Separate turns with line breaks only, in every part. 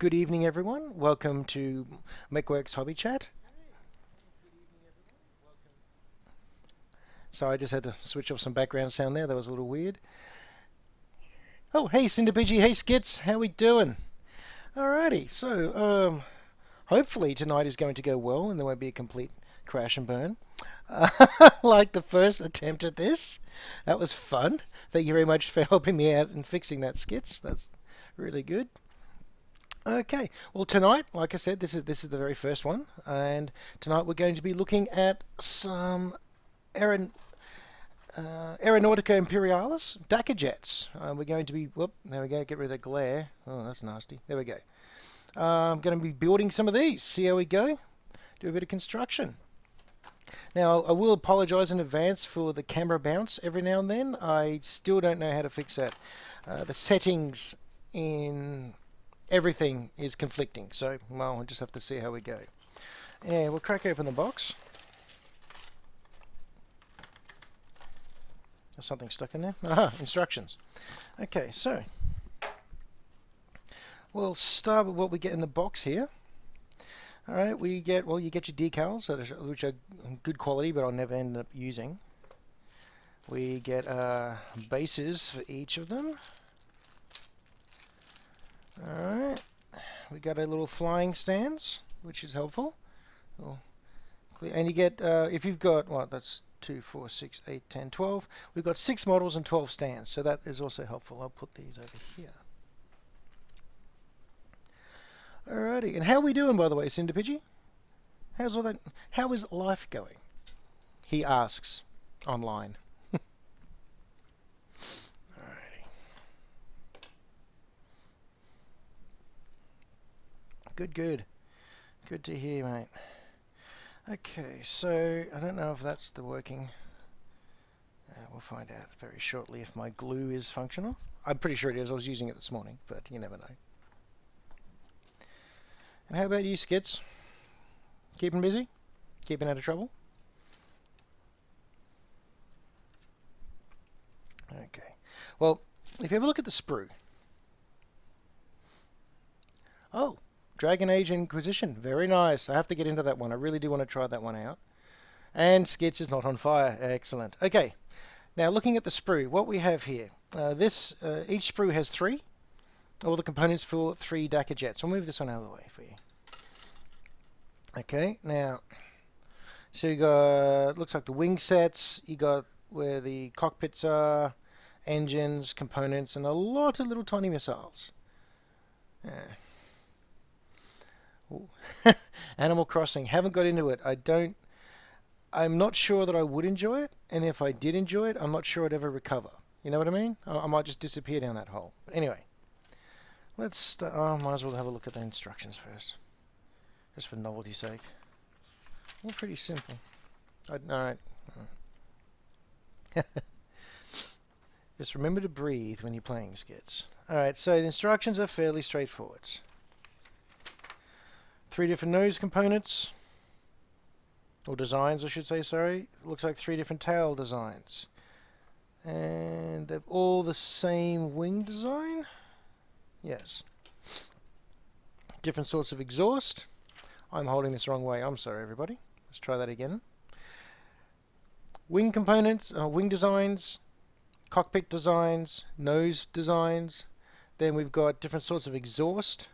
Good evening, everyone. Welcome to Mechworks Hobby Chat. So I just had to switch off some background sound there. That was a little weird. Oh, hey, Cinderpidgey. Hey, Skits. How we doing? Alrighty. Hopefully tonight is going to go well and there won't be a complete crash and burn. Uh, like the first attempt at this. That was fun. Thank you very much for helping me out and fixing that, Skits. That's really good. Okay, well tonight, like I said, this is the very first one, and tonight we're going to be looking at some Aeron, Aeronautica Imperialis Dakkajets. We're going to be, whoop, there we go, get rid of the glare. Oh, that's nasty. There we go. I'm going to be building some of these. See how we go. Do a bit of construction. Now, I will apologise in advance for the camera bounce every now and then. I still don't know how to fix that. The settings in everything is conflicting, so well, we'll just have to see how we go. Yeah, we'll crack open the box. There's something stuck in there. Aha, instructions. Okay, so we'll start with what we get in the box here. All right, we get, well, you get your decals, which are good quality, but I'll never end up using. We get bases for each of them. All right. We got a little flying stands, which is helpful. And you get, if you've got, what, that's 2, 4, 6, 8, 10, 12. We've got 6 models and 12 stands, so that is also helpful. I'll put these over here. Alrighty, and how are we doing, by the way, Cinderpidgey? How's all that? How is life going? He asks online. Alrighty. Good, good. Good to hear, mate. Okay, so I don't know if that's the working. We'll find out very shortly if my glue is functional. I'm pretty sure it is. I was using it this morning, but you never know. And how about you, Skits? Keeping busy? Keeping out of trouble? Okay. Well, if you have a look at the sprue. Oh, Dragon Age Inquisition. Very nice. I have to get into that one. I really do want to try that one out. And Skits is not on fire. Excellent. Okay. Now, looking at the sprue, what we have here. Each sprue has 3. All the components for 3 Dakkajets. I'll move this one out of the way for you. Okay, now, so you got, looks like the wing sets, you got where the cockpits are, engines, components, and a lot of little tiny missiles. Yeah. Animal Crossing, haven't got into it. I'm not sure that I would enjoy it, and if I did enjoy it, I'm not sure I'd ever recover. You know what I mean? I might just disappear down that hole. But anyway, let's start. Oh, might as well have a look at the instructions first. Just for novelty's sake. All pretty simple. Alright. Just remember to breathe when you're playing Skits. Alright, so the instructions are fairly straightforward. 3 different nose components. Or designs, I should say, sorry. It looks like 3 different tail designs. And they're all the same wing design? Yes. Different sorts of exhaust. I'm holding this wrong way. I'm sorry, everybody. Let's try that again. Wing components, wing designs, cockpit designs, nose designs. Then we've got different sorts of exhaust.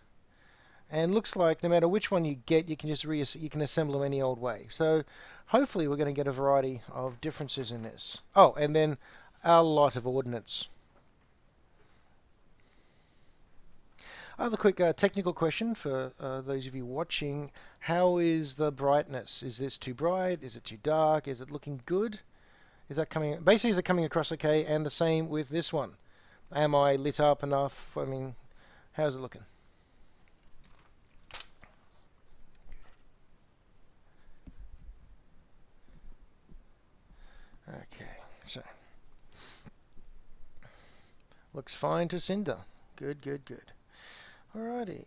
And looks like no matter which one you get, you can just you can assemble them any old way. So hopefully we're going to get a variety of differences in this. Oh, and then a lot of ordnance. Other quick technical question for those of you watching. How is the brightness? Is this too bright? Is it too dark? Is it looking good? Is that coming... Basically, is it coming across okay? And the same with this one. Am I lit up enough? I mean, how's it looking? Okay, so... Looks fine to Cinder. Good, good, good. Alrighty,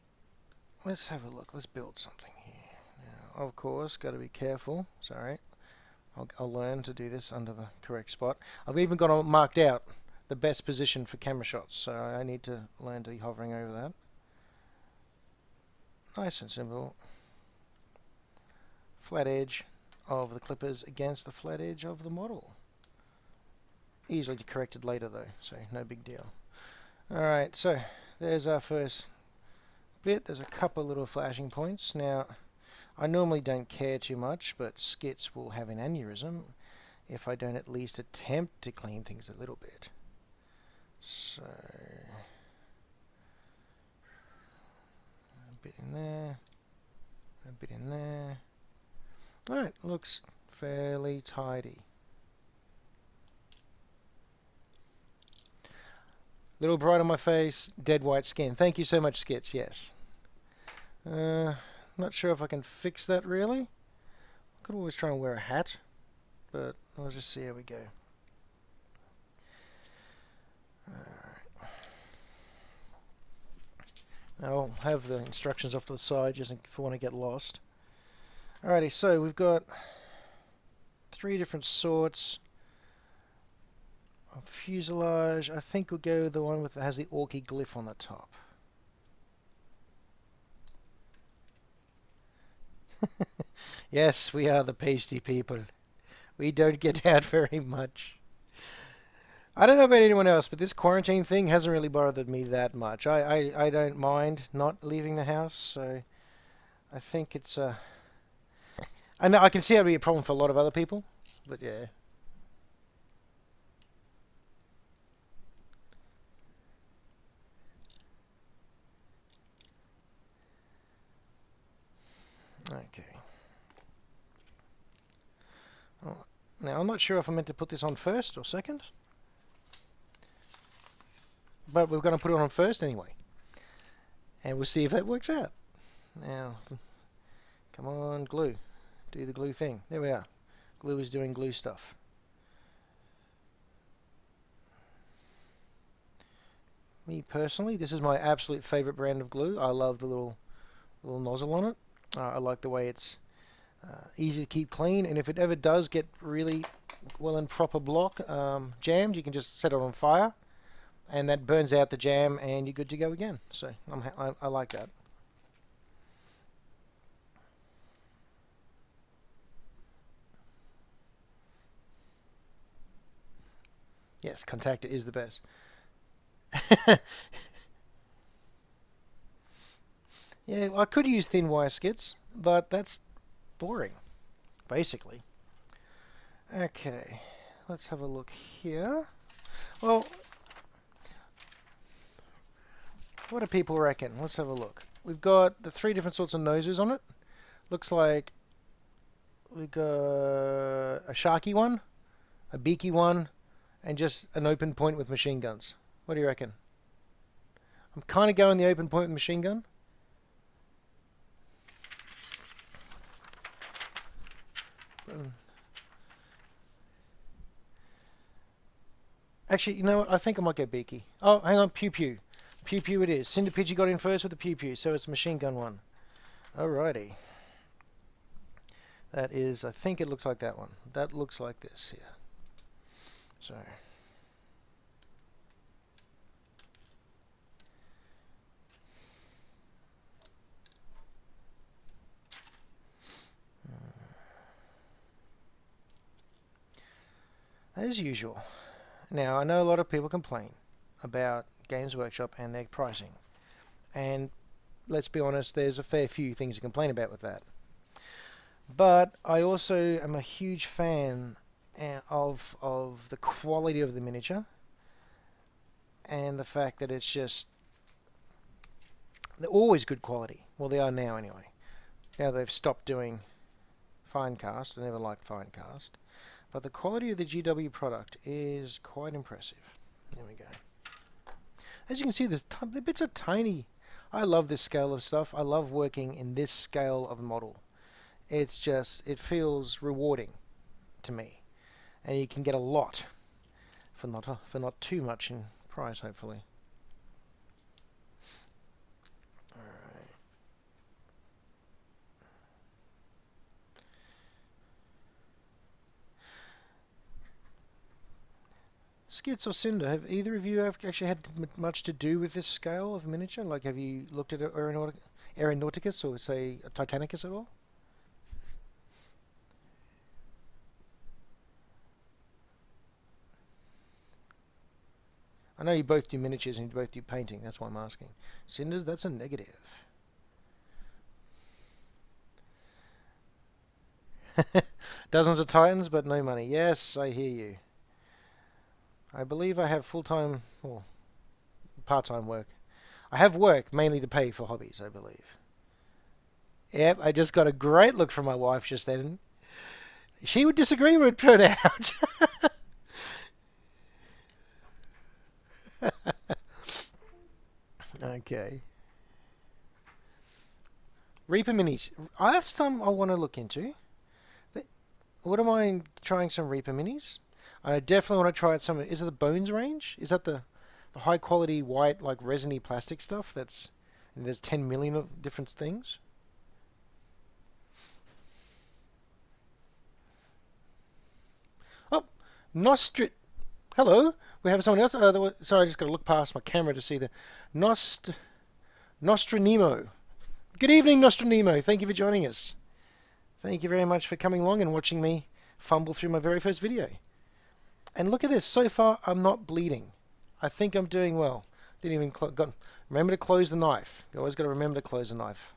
let's have a look. Let's build something here. Now, of course, got to be careful. Sorry, I'll learn to do this under the correct spot. I've even got it marked out the best position for camera shots, so I need to learn to be hovering over that. Nice and simple. Flat edge of the clippers against the flat edge of the model. Easily corrected later though, so no big deal. Alright, so there's our first bit. There's a couple little flashing points. Now, I normally don't care too much, but skits will have an aneurysm if I don't at least attempt to clean things a little bit. So, a bit in there, a bit in there. Alright, looks fairly tidy. Little bright on my face, dead white skin. Thank you so much, Skits, yes. Not sure if I can fix that really. I could always try and wear a hat, but I'll just see how we go. Alright. I'll have the instructions off to the side just if I want to get lost. Alrighty, so we've got 3 different sorts of fuselage. I think we'll go with the one that has the orky glyph on the top. Yes, we are the pasty people. We don't get out very much. I don't know about anyone else, but this quarantine thing hasn't really bothered me that much. I don't mind not leaving the house, so I think it's I know I can see how it'd be a problem for a lot of other people, but yeah. Okay. Oh, now I'm not sure if I meant to put this on first or second, but we're going to put it on first anyway, and we'll see if that works out. Now, come on, glue. Do the glue thing. There we are. Glue is doing glue stuff. Me personally, this is my absolute favorite brand of glue. I love the little nozzle on it. I like the way it's easy to keep clean, and if it ever does get really well and proper block jammed, you can just set it on fire, and that burns out the jam, and you're good to go again. So I like that. Yes, contactor is the best. Yeah, I could use thin wire skits, but that's boring, basically. Okay, let's have a look here. Well, what do people reckon? Let's have a look. We've got the 3 different sorts of noses on it. Looks like we've got a sharky one, a beaky one, and just an open point with machine guns. What do you reckon? I'm kind of going the open point with machine gun. Actually, you know what? I think I might go beaky. Oh, hang on, pew pew. Pew pew it is. Cinder Pidgey got in first with the pew pew, so it's a machine gun one. Alrighty. That is, I think it looks like that one. That looks like this here. So. As usual. Now, I know a lot of people complain about Games Workshop and their pricing. And let's be honest, there's a fair few things to complain about with that. But I also am a huge fan of the quality of the miniature and the fact that it's just they're always good quality. Well, they are now anyway. Now they've stopped doing fine cast. I never liked fine cast. But the quality of the GW product is quite impressive. There we go. As you can see, the bits are tiny. I love this scale of stuff. I love working in this scale of model. It's just, it feels rewarding to me. And you can get a lot for not too much in price, hopefully. Alright. Skits or Cinder, have either of you actually had much to do with this scale of miniature? Like, have you looked at it or Aeronauticus or say a Titanicus at all? I know you both do miniatures and you both do painting. That's why I'm asking. Cinders, that's a negative. Dozens of Titans, but no money. Yes, I hear you. I believe I have full-time or part-time work. I have work mainly to pay for hobbies, I believe. Yep, I just got a great look from my wife just then. She would disagree with it turned out. Okay. Reaper Minis. That's something I want to look into. Wouldn't mind trying some Reaper Minis. I definitely want to try out some. Is it the Bones range? Is that the high quality white like resiny plastic stuff? There's 10 million of different things. Oh, Nostrit. Hello. We have someone else. Sorry, I just got to look past my camera to see the Nostranemo. Good evening, Nostranemo. Thank you for joining us. Thank you very much for coming along and watching me fumble through my very first video. And look at this. So far, I'm not bleeding. I think I'm doing well. Didn't even remember to close the knife. You always got to remember to close the knife.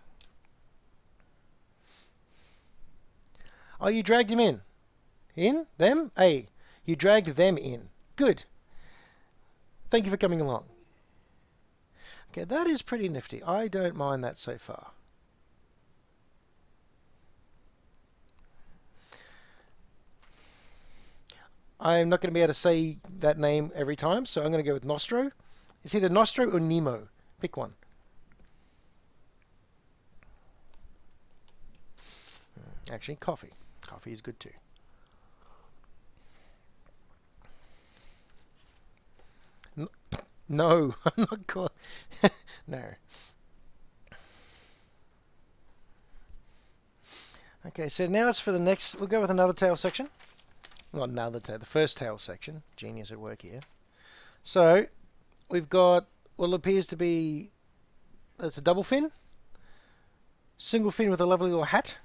Oh, you dragged him in. In? Them? Hey, you dragged them in. Good. Thank you for coming along. Okay, that is pretty nifty. I don't mind that so far. I'm not going to be able to say that name every time, so I'm going to go with Nostro. It's either Nostro or Nemo. Pick one. Actually, coffee. Coffee is good too. No, I'm not cool. No. Okay, so now it's for the next. We'll go with another tail section. Not another tail, the first tail section. Genius at work here. So we've got what appears to be. It's a double fin. Single fin with a lovely little hat.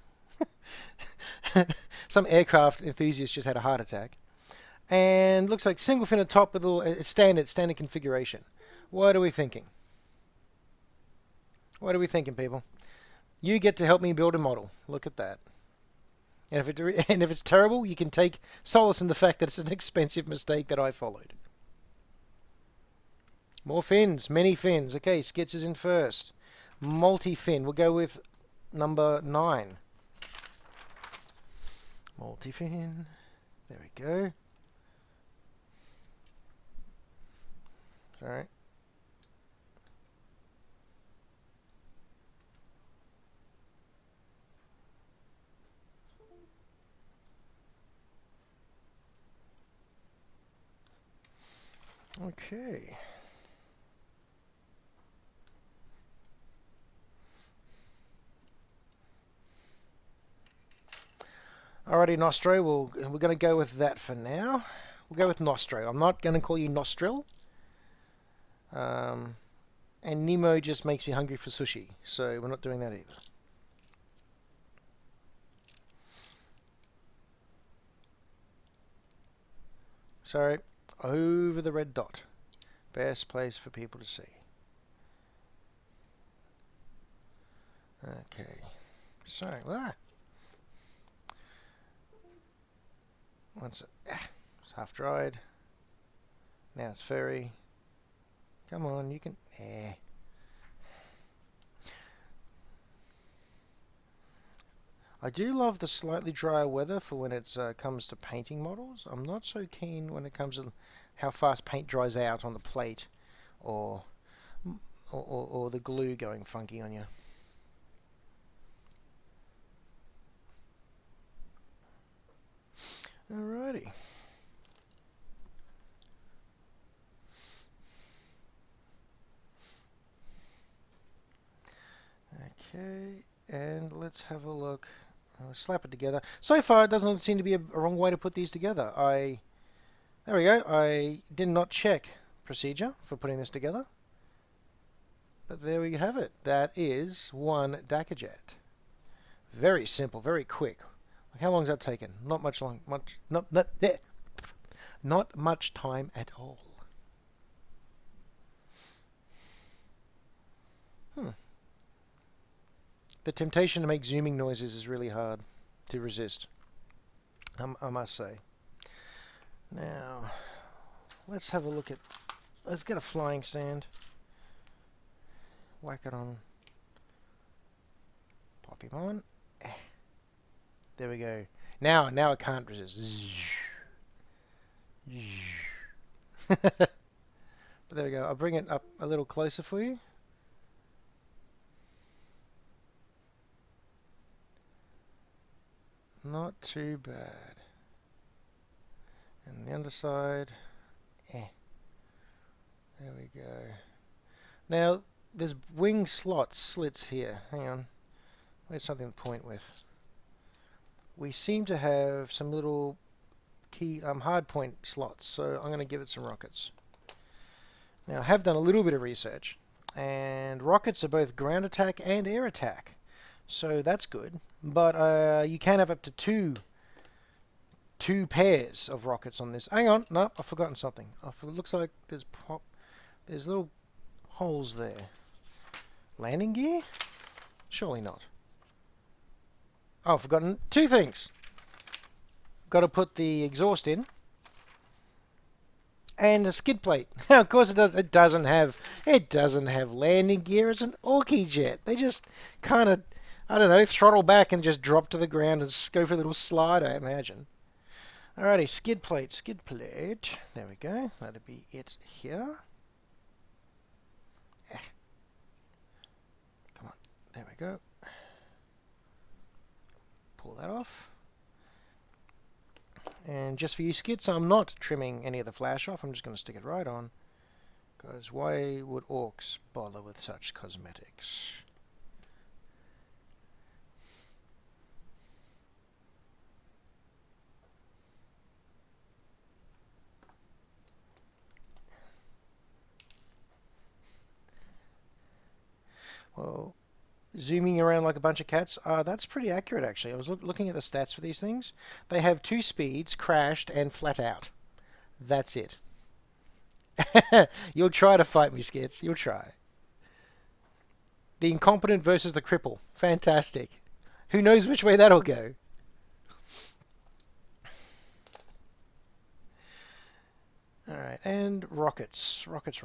Some aircraft enthusiast just had a heart attack. And looks like single fin at top with a little standard configuration. What are we thinking? What are we thinking, people? You get to help me build a model. Look at that. And if it's terrible, you can take solace in the fact that it's an expensive mistake that I followed. More fins, many fins. Okay, Skits is in first. Multi-fin. We'll go with number 9. Multi-fin. There we go. Sorry. Okay. Alrighty, Nostro. We're going to go with that for now. We'll go with Nostro. I'm not going to call you Nostril. And Nemo just makes me hungry for sushi, so we're not doing that either. Sorry, over the red dot. Best place for people to see. Okay, so, once it's half dried. Now it's furry. Come on, you can. I do love the slightly drier weather for when it comes to painting models. I'm not so keen when it comes to how fast paint dries out on the plate, or the glue going funky on you. Alrighty. Okay, and let's have a look. Slap it together. So far, it doesn't seem to be a wrong way to put these together. There we go. I did not check procedure for putting this together. But there we have it. That is one Dakkajets. Very simple, very quick. How long has that taken? Not much long. Not much time at all. The temptation to make zooming noises is really hard to resist, I must say. Now, let's have a look at... Let's get a flying stand. Whack it on. Pop him on. There we go. Now I can't resist. But there we go. I'll bring it up a little closer for you. Not too bad. And the underside. There we go. Now, there's wing slits here. Hang on. There's something to point with. We seem to have some little key hard point slots, so I'm going to give it some rockets. Now, I have done a little bit of research, and rockets are both ground attack and air attack, so that's good. But you can have up to two pairs of rockets on this. Hang on, no, I've forgotten something. It looks like there's little holes there. Landing gear? Surely not. Oh, I've forgotten two things. Got to put the exhaust in. And a skid plate. Of course it does. It doesn't have landing gear. It's an orky jet. They just kind of, I don't know, throttle back and just drop to the ground and go for a little slide, I imagine. Alrighty, skid plate. There we go. That'll be it here. Come on. There we go. Pull that off. And just for you skids, I'm not trimming any of the flash off. I'm just going to stick it right on. Because why would Orks bother with such cosmetics? Well, zooming around like a bunch of cats, that's pretty accurate actually. I was looking at the stats for these things. They have 2 speeds, crashed, and flat out. That's it. You'll try to fight me, Skits. You'll try. The incompetent versus the cripple. Fantastic. Who knows which way that'll go? Alright, and rockets. Rockets.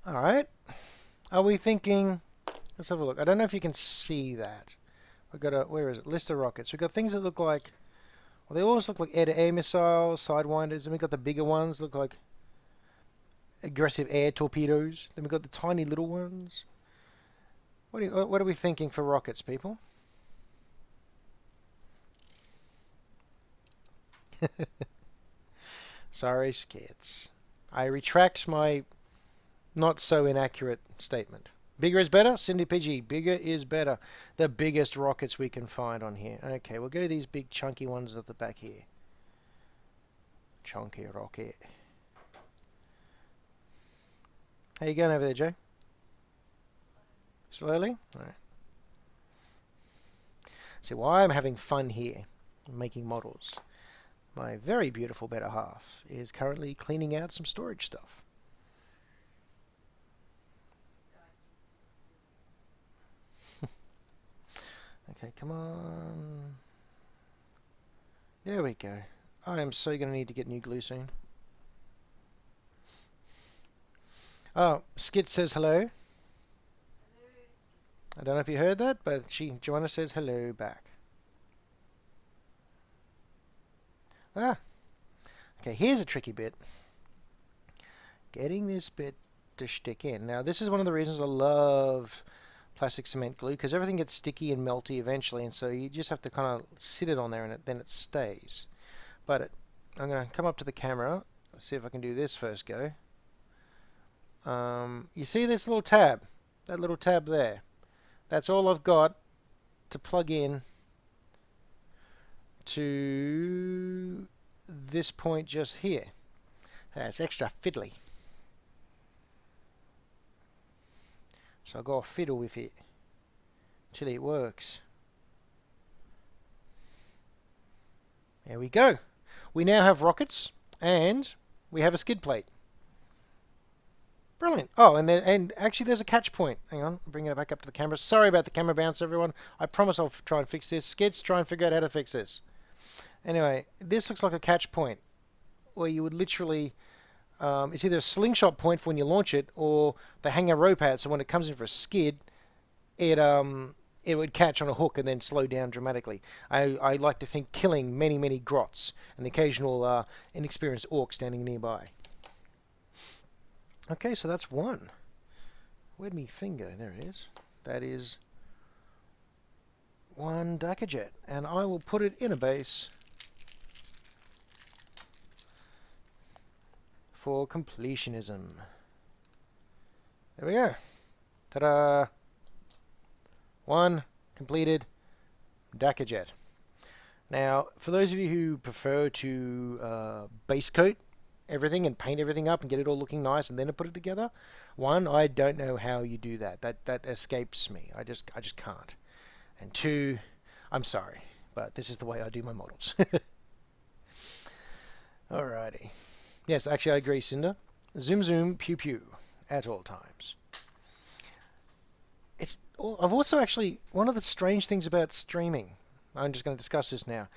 Alright. Are we thinking... Let's have a look. I don't know if you can see that. We've got a... Where is it? List of rockets. We've got things that look like... Well, they always look like air-to-air missiles, sidewinders. Then we've got the bigger ones. Look like aggressive air torpedoes. Then we've got the tiny little ones. What are we thinking for rockets, people? Sorry, Skits. I retract my not so inaccurate statement. Bigger is better? Cindy Pidgey, bigger is better. The biggest rockets we can find on here. Okay, we'll go these big chunky ones at the back here. Chunky rocket. How you going over there, Joe? Slowly? Alright. See, why I'm having fun here, making models. My very beautiful better half is currently cleaning out some storage stuff. Okay, come on. There we go. I am so going to need to get new glue soon. Oh, Skit says hello. I don't know if you heard that, but Joanna says hello back. Ah. Okay, here's a tricky bit. Getting this bit to stick in. Now, this is one of the reasons I love plastic cement glue, because everything gets sticky and melty eventually, and so you just have to kind of sit it on there and then it stays. But I'm going to come up to the camera. Let's see if I can do this first go. You see this little tab? That little tab there? That's all I've got to plug in to this point just here. It's extra fiddly. So I'll go fiddle with it till it works. There we go. We now have rockets and we have a skid plate. Brilliant. Oh, and actually there's a catch point. Hang on, bring it back up to the camera. Sorry about the camera bounce, everyone. I promise I'll try and fix this. Skids, try and figure out how to fix this. Anyway, this looks like a catch point where you would literally, it's either a slingshot point for when you launch it, or they hang a rope out so when it comes in for a skid, it would catch on a hook and then slow down dramatically. I like to think killing many grots and the occasional inexperienced orc standing nearby. Okay, so that's one. Where'd me finger? There it is. That is one Dakkajet, and I will put it in a base for completionism. There we go. Ta-da! One completed Dakkajets. Now, for those of you who prefer to base coat everything and paint everything up and get it all looking nice and then put it together, one, I don't know how you do that. That escapes me. I just can't. And two, I'm sorry, but this is the way I do my models. Alrighty. Yes, actually I agree, Cinder. Zoom zoom pew pew at all times. I've also actually, one of the strange things about streaming, I'm just going to discuss this now,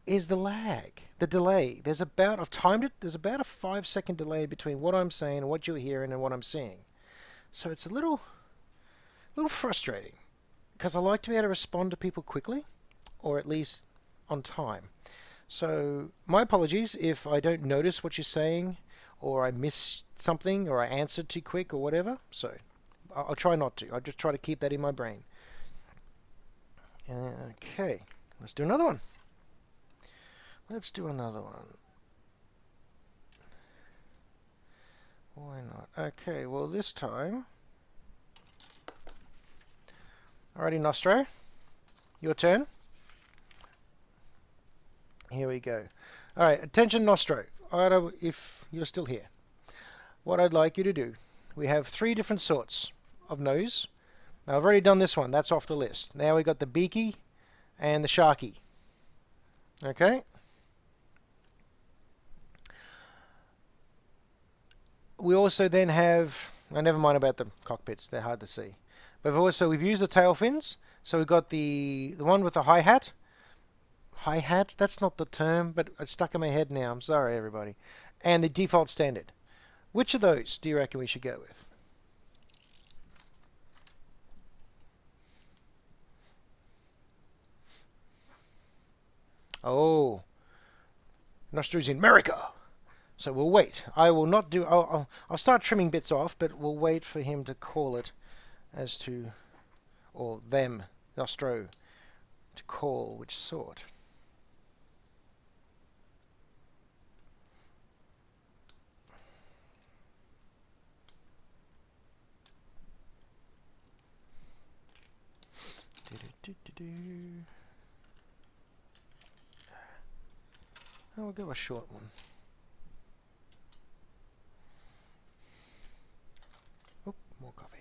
is the lag, the delay. I've timed it, there's about a 5-second delay between what I'm saying and what you're hearing and what I'm seeing. So it's a little frustrating, because I like to be able to respond to people quickly, or at least on time. So my apologies if I don't notice what you're saying, or I miss something, or I answered too quick, or whatever. So I'll try not to. I'll just try to keep that in my brain. Okay, let's do another one. Let's do another one. Why not? Okay, well this time... Alrighty, Nostro. Your turn. Here we go. Alright, attention Nostro. If you're still here. What I'd like you to do, we have 3 different sorts of nose. Now I've already done this one, that's off the list. Now we got the beaky and the sharky. Okay? We also then have, never mind about the cockpits, they're hard to see. But we've used the tail fins, so we've got the one with the hi-hat. Hi-hat? That's not the term, but it's stuck in my head now, I'm sorry everybody. And the default standard. Which of those do you reckon we should go with? Oh, Nostro's in America. So we'll wait. I will not do... I'll start trimming bits off, but we'll wait for him to call it as to... Or them, Nostro, to call which sort. Oh, we'll go a short one. Oh, more coffee.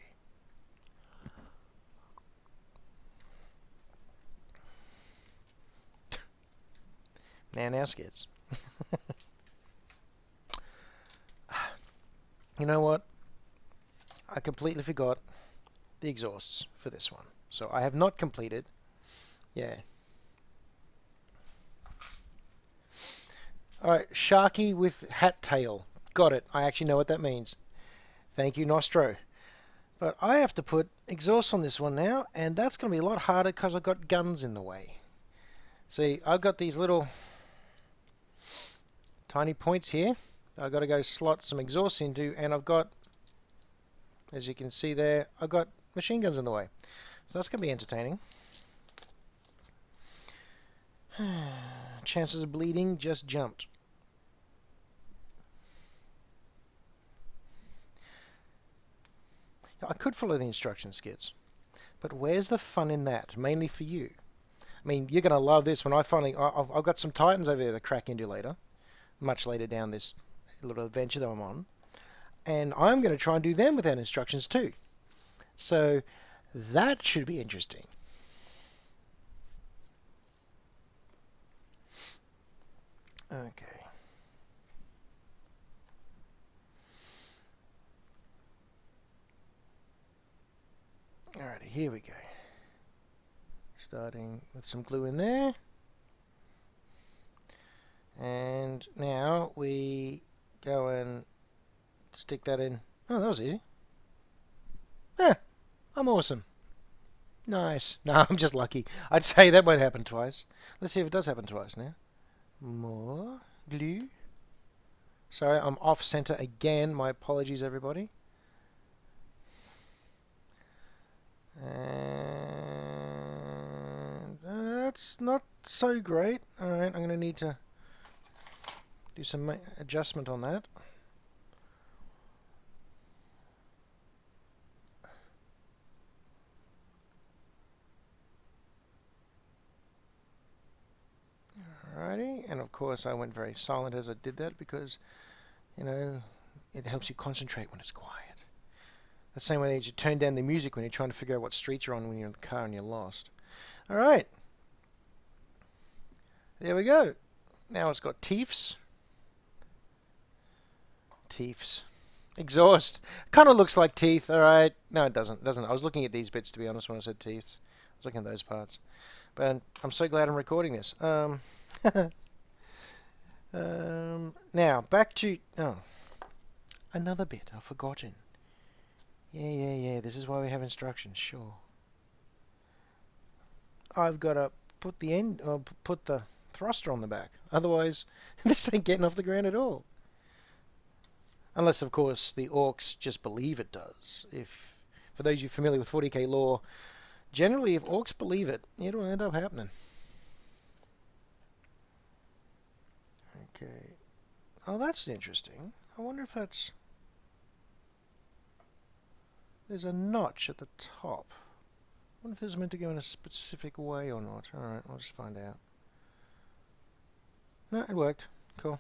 Now skids. You know what? I completely forgot the exhausts for this one. So I have not completed. Yeah. Alright, Sharky with hat tail. Got it. I actually know what that means. Thank you, Nostro. But I have to put exhaust on this one now, and that's going to be a lot harder because I've got guns in the way. See, I've got these little tiny points here. I've got to go slot some exhaust into, and I've got, as you can see there, I've got machine guns in the way. So that's going to be entertaining. Chances of bleeding just jumped. I could follow the instruction skids, but where's the fun in that? Mainly for you. I mean, you're going to love this when I've got some Titans over there to crack into later, much later down this little adventure that I'm on, and I'm going to try and do them without instructions too. So that should be interesting. Okay. Alrighty, here we go. Starting with some glue in there. And now we go and stick that in. Oh, that was easy. Yeah, I'm awesome. Nice. No, I'm just lucky. I'd say that won't happen twice. Let's see if it does happen twice now. More glue. Sorry, I'm off center again. My apologies, everybody. And that's not so great. Alright, I'm going to need to do some adjustment on that. Alrighty, and of course I went very silent as I did that because, you know, it helps you concentrate when it's quiet. The same way that you turn down the music when you're trying to figure out what street you're on when you're in the car and you're lost. Alright, there we go. Now it's got teeths. Teeths. Exhaust. Kind of looks like teeth, alright. No, it doesn't. I was looking at these bits, to be honest, when I said teeths. I was looking at those parts. But I'm so glad I'm recording this. Now, back to... Oh, another bit I've forgotten. Yeah. This is why we have instructions, sure. I've got to put the thruster on the back. Otherwise, this ain't getting off the ground at all. Unless, of course, the Orks just believe it does. For those of you familiar with 40k lore, generally, if Orks believe it, it'll end up happening. Okay. Oh, that's interesting. I wonder if that's... There's a notch at the top. I wonder if this is meant to go in a specific way or not. Alright, I'll just find out. No, it worked. Cool.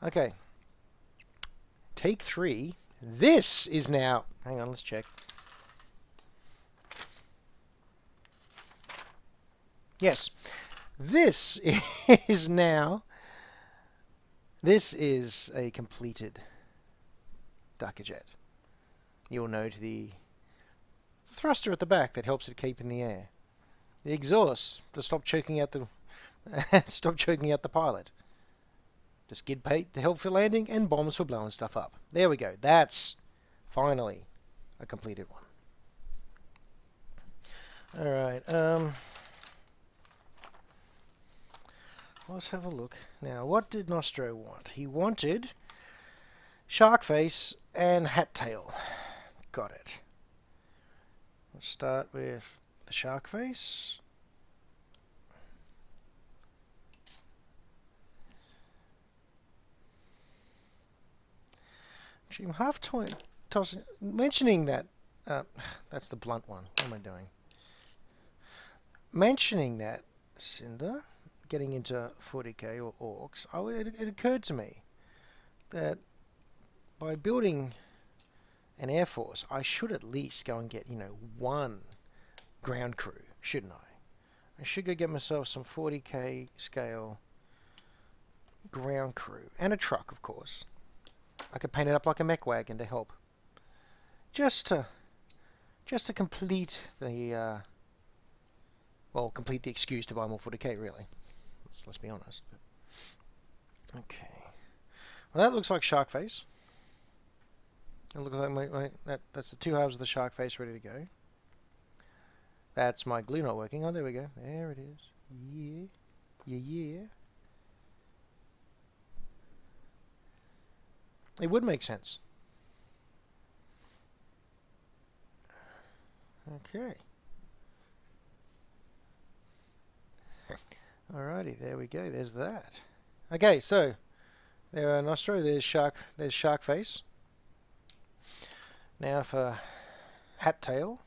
Okay. Take 3. This is now... Hang on, let's check. Yes. This is now... This is a completed Dakkajet. You'll note the thruster at the back that helps it keep in the air. The exhaust to stop choking out the pilot. The skid plate to help for landing, and bombs for blowing stuff up. There we go. That's finally a completed one. Alright, let's have a look. Now, what did Nostro want? He wanted shark face and hat tail. Got it. Let's start with the shark face. Actually, I'm half tossing, mentioning that. That's the blunt one. What am I doing? Mentioning that, Cinder, getting into 40k or Orks, it occurred to me that by building an air force, I should at least go and get, one ground crew, shouldn't I? I should go get myself some 40k scale ground crew and a truck, of course. I could paint it up like a mech wagon to help, just to complete the complete the excuse to buy more 40k. Really, let's be honest. But, okay, well that looks like shark face. It looks like that's the 2 halves of the shark face ready to go. That's my glue not working. Oh, there we go. There it is. Yeah. It would make sense. Okay. Alrighty, there we go. There's that. Okay, so there are Nostro. There's shark face. Now for hat tail.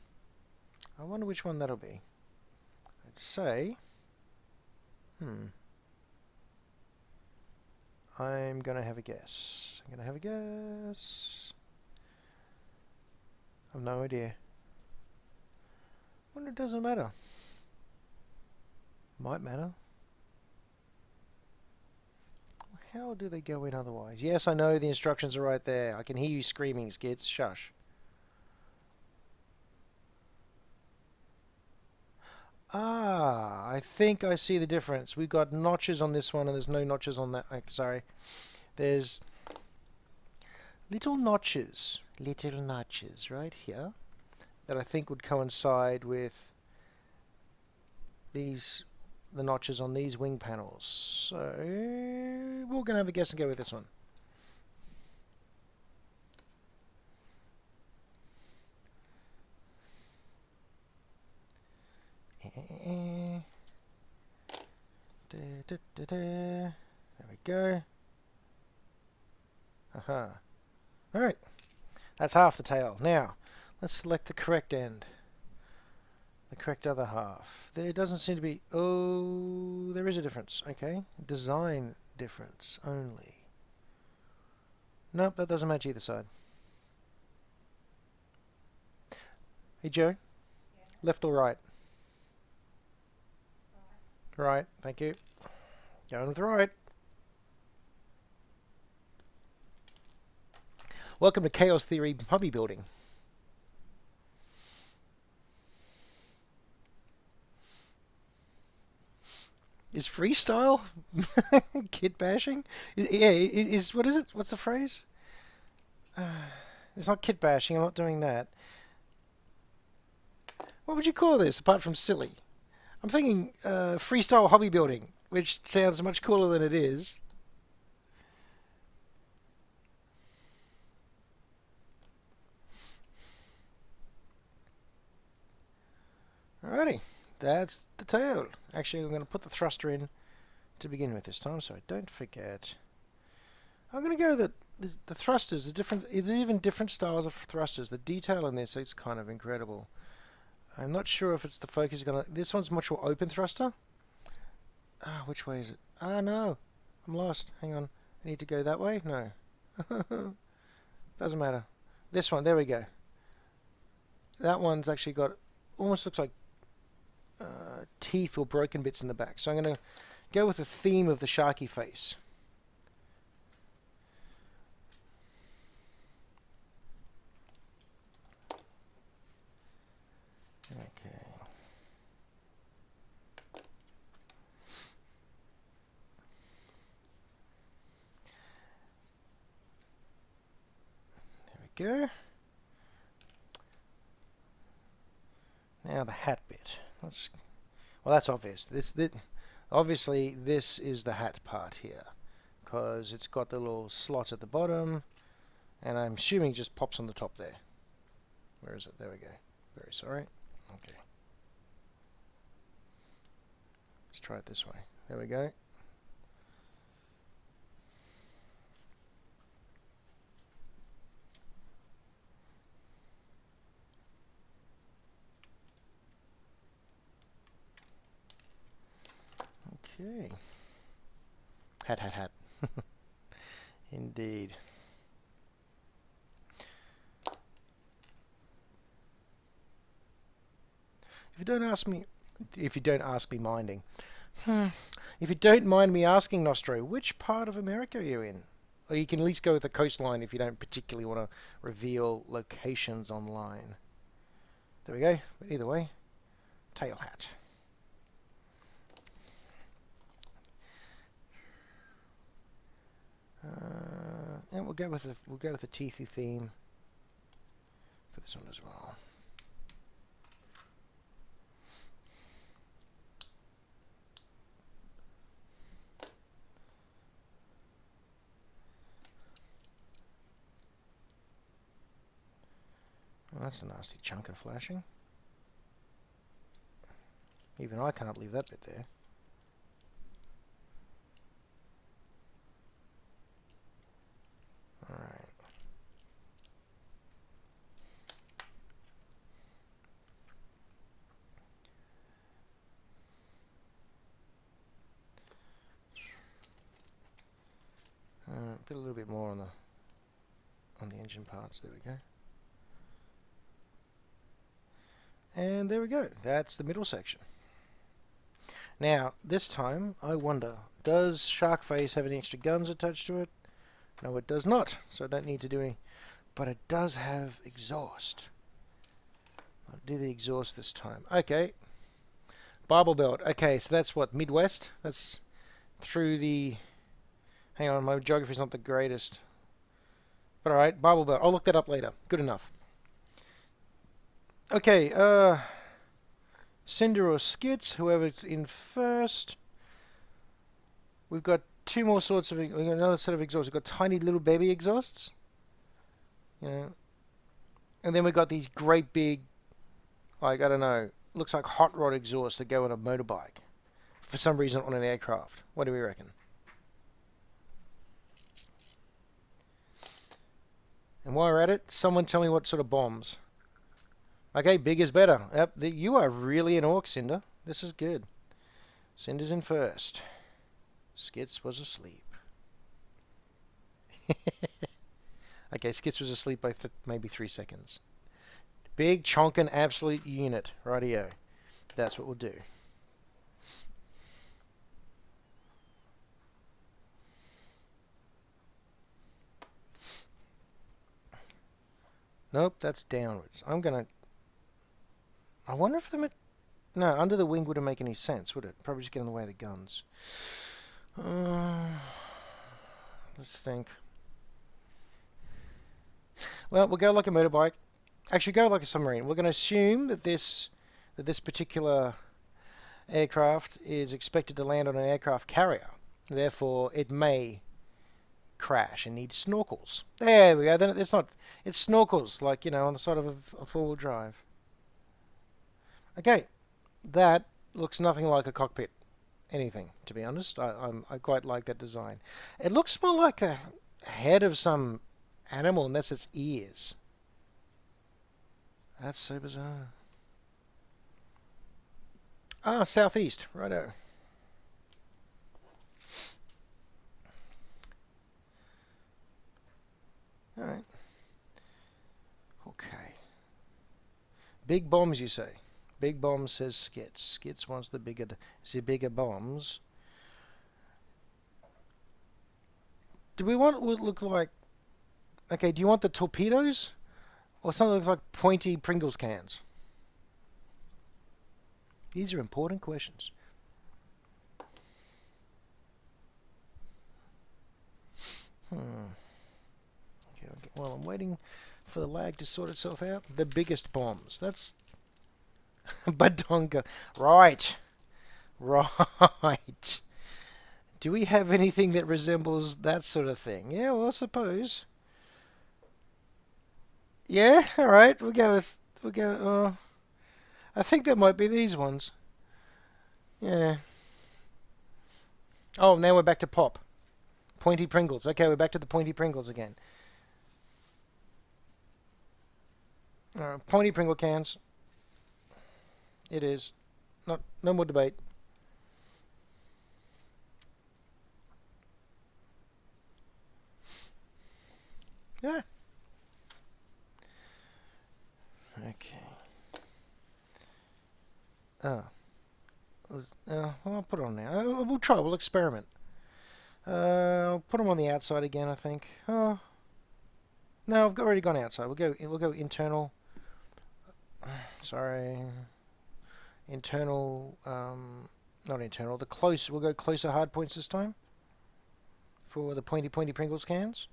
I wonder which one that'll be. Let's say. I'm gonna have a guess. I've no idea. Wonder it doesn't matter. Might matter. How do they go in otherwise? Yes, I know the instructions are right there. I can hear you screaming, Skids. Shush. Ah, I think I see the difference. We've got notches on this one and there's no notches on that. Oh, sorry. There's little notches right here that I think would coincide with these, the notches on these wing panels. So we're going to have a guess and go with this one. There we go. Aha. Alright, that's half the tail. Now, let's select the correct end. The correct other half. There doesn't seem to be... Oh, there is a difference. Okay. Design difference only. Nope, that doesn't match either side. Hey, Joe. Yeah. Left or right? Right, thank you. Going with the right. Welcome to Chaos Theory Hobby Building. Is freestyle kit bashing? Is what is it? What's the phrase? It's not kit bashing. I'm not doing that. What would you call this apart from silly? I'm thinking freestyle hobby building, which sounds much cooler than it is. Alrighty, that's the tail. Actually, I'm going to put the thruster in to begin with this time, so I don't forget. I'm going to go that the thrusters are different. There's even different styles of thrusters. The detail in this is kind of incredible. I'm not sure if it's the focus going to... This one's much more open thruster. Ah, which way is it? Ah, no. I'm lost. Hang on. I need to go that way? No. Doesn't matter. This one, there we go. That one's actually got... Almost looks like teeth or broken bits in the back. So I'm going to go with the theme of the sharky face. Okay. There we go. Now the hat bit. Well, that's obvious. Obviously this is the hat part here, because it's got the little slot at the bottom, and I'm assuming it just pops on the top there. Where is it? There we go. Very sorry. Okay. Let's try it this way. There we go. Okay. Hat. Indeed. If you don't ask me minding. If you don't mind me asking, Nostro, which part of America are you in? Or you can at least go with the coastline if you don't particularly want to reveal locations online. There we go. But either way, tail hat. And we'll go with the teethy theme for this one as well. Well, that's a nasty chunk of flashing. Even I can't leave that bit there. Alright. Put a little bit more on the engine parts. There we go. And there we go. That's the middle section. Now, this time, I wonder, does Sharkface have any extra guns attached to it? No, it does not, so I don't need to do any. But it does have exhaust. I'll do the exhaust this time. Okay. Bible Belt. Okay, so that's what? Midwest? That's through the... Hang on, my geography's not the greatest. But alright, Bible Belt. I'll look that up later. Good enough. Okay, Cinder or Skits, whoever's in first. We've got two more sorts of... We've got another set of exhausts. We've got tiny little baby exhausts. You know. And then we've got these great big, like, I don't know, looks like hot rod exhausts that go on a motorbike. For some reason on an aircraft. What do we reckon? And while we're at it, someone tell me what sort of bombs. Okay, big is better. Yep, you are really an orc, Cinder. This is good. Cinder's in first. Skits was asleep. Okay, Skits was asleep by maybe 3 seconds. Big, chonkin' absolute unit. Rightio. That's what we'll do. Nope, that's downwards. I wonder if the... No, under the wing wouldn't make any sense, would it? Probably just get in the way of the guns. Let's think. Well, we'll go like a motorbike. Actually, go like a submarine. We're going to assume that this particular aircraft is expected to land on an aircraft carrier. Therefore, it may crash and need snorkels. There we go. Then it's not. It's snorkels, like, you know, on the side of a four-wheel drive. Okay, that looks nothing like a cockpit. Anything, to be honest. I quite like that design. It looks more like the head of some animal, and that's its ears. That's so bizarre. Ah, southeast. Righto. Alright. Okay. Big bombs, you say? Big bombs says Skits. Skits wants the bigger bombs. Do we want it to look like... Okay, do you want the torpedoes? Or something that looks like pointy Pringles cans? These are important questions. Okay, well, I'm waiting for the lag to sort itself out. The biggest bombs. That's... Badonga. Right. Right. Do we have anything that resembles that sort of thing? Yeah, well, I suppose. Yeah, alright. I think that might be these ones. Yeah. Oh, now we're back to pop. Pointy Pringles. Okay, we're back to the pointy Pringles again. Pointy Pringle cans. It is. No more debate. Yeah. Okay. I'll put it on now. We'll try. We'll experiment. I'll put them on the outside again, I think. Oh. No, I've already gone outside. We'll go internal. Sorry. Internal, not internal, we'll go closer hard points this time. For the pointy Pringles cans.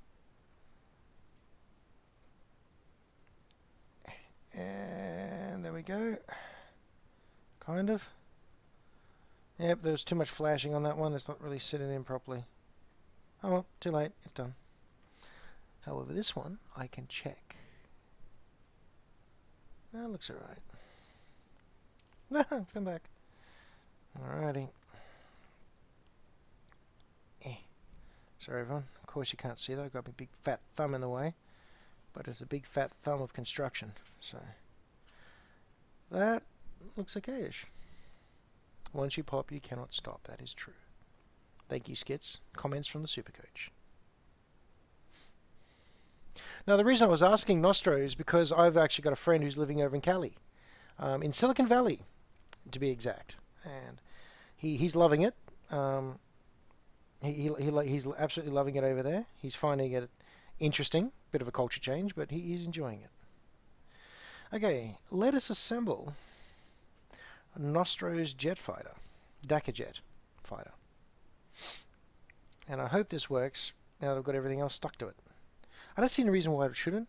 And there we go. Kind of. Yep, there's too much flashing on that one. It's not really sitting in properly. Oh well, too late. It's done. However, this one I can check. That looks alright. No, come back. Alrighty. Sorry everyone. Of course you can't see that. I've got my big fat thumb in the way. But it's a big fat thumb of construction. So that looks okay-ish. Once you pop, you cannot stop. That is true. Thank you, Skits. Comments from the Supercoach. Now, the reason I was asking Nostro is because I've actually got a friend who's living over in Cali. in Silicon Valley, to be exact. And he's loving it. He's absolutely loving it over there. He's finding it interesting, bit of a culture change, but he's enjoying it. Okay, let us assemble Nostro's jet fighter, Dakkajet fighter. And I hope this works now that I've got everything else stuck to it. I don't see any reason why it shouldn't.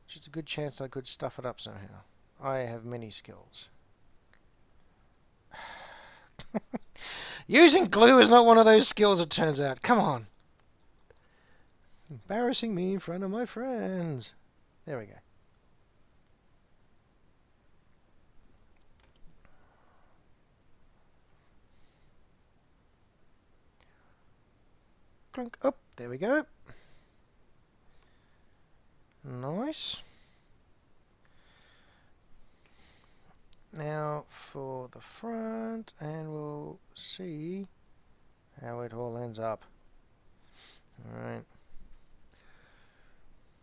It's just a good chance that I could stuff it up somehow. I have many skills. Using glue is not one of those skills, it turns out. Come on. Embarrassing me in front of my friends. There we go. Clunk. Up. There we go. Nice. Now for the front, and we'll see how it all ends up. Alright.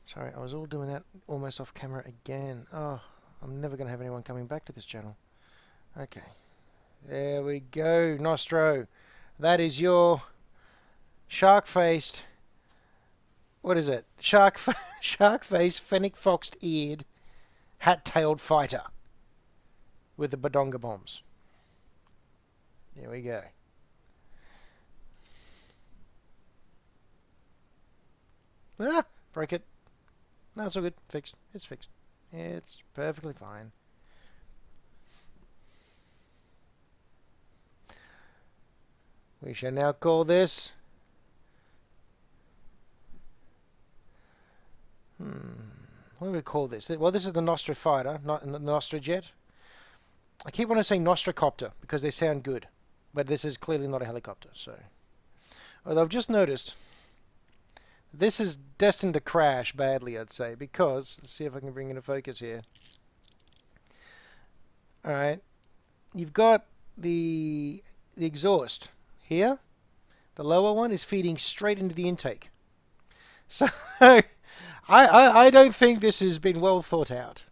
Sorry, I was all doing that almost off camera again. Oh, I'm never going to have anyone coming back to this channel. Okay. There we go, Nostro. That is your shark-faced... What is it? Shark-faced, fennec-foxed-eared, hat-tailed fighter with the Badonga bombs. There we go. Ah! Break it. No, it's all good. Fixed. It's fixed. It's perfectly fine. We shall now call this... What do we call this? Well, this is the Nostra fighter, not the Nostra jet. I keep wanting to say Nostracopter because they sound good, but this is clearly not a helicopter. So, although I've just noticed this is destined to crash badly, I'd say, because let's see if I can bring in a focus here. All right, you've got the exhaust here. The lower one is feeding straight into the intake. So I don't think this has been well thought out.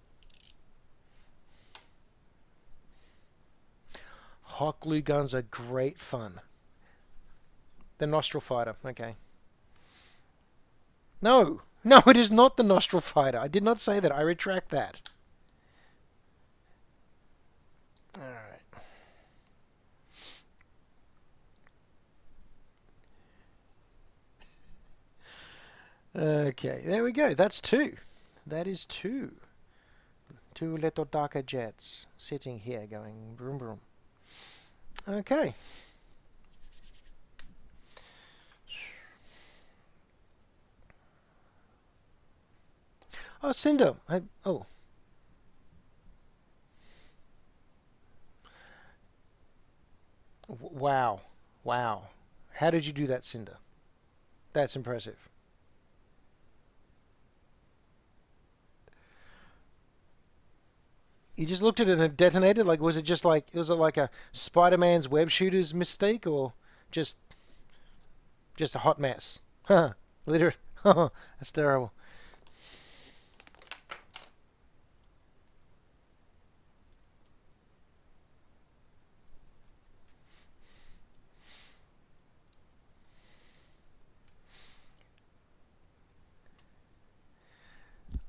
Hot glue guns are great fun. The Nostril fighter, okay. No, it is not the Nostril fighter. I did not say that. I retract that. Alright. Okay, there we go. That's two. That is two. Two little Dakkajets sitting here going broom broom. Okay. Oh, Cinder. Oh. Wow. Wow. How did you do that, Cinder? That's impressive. You just looked at it and it detonated? Like, was it like a Spider-Man's web shooter's mistake, or just a hot mess? Huh. Literally. That's terrible.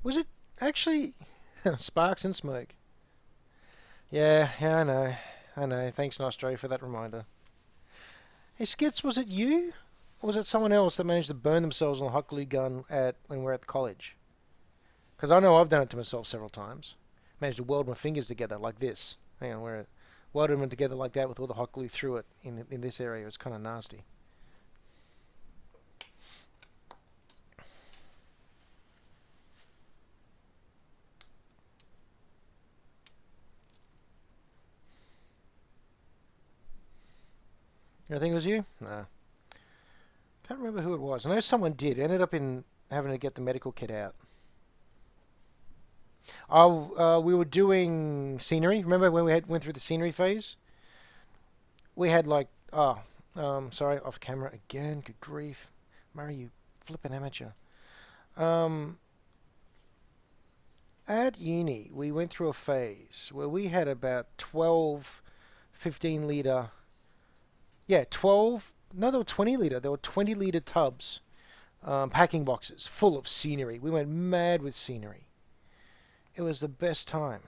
Was it actually sparks and smoke? Yeah, I know. Thanks, Nostro, for that reminder. Hey, Skits, was it you? Or was it someone else that managed to burn themselves on a hot glue gun when we were at college? Because I know I've done it to myself several times. Managed to weld my fingers together like this. Hang on, where welded them together like that with all the hot glue through it in this area. It was kind of nasty. You think it was you? No. Can't remember who it was. I know someone did. Ended up in having to get the medical kit out. Oh, we were doing scenery. Remember when we went through the scenery phase? We had like, sorry, off camera again. Good grief, Murray, you flippin' amateur. At uni, we went through a phase where we had about 12, 15 litre, yeah, 12, no, they were 20 litre, they were 20 litre tubs, packing boxes full of scenery. We went mad with scenery. It was the best time.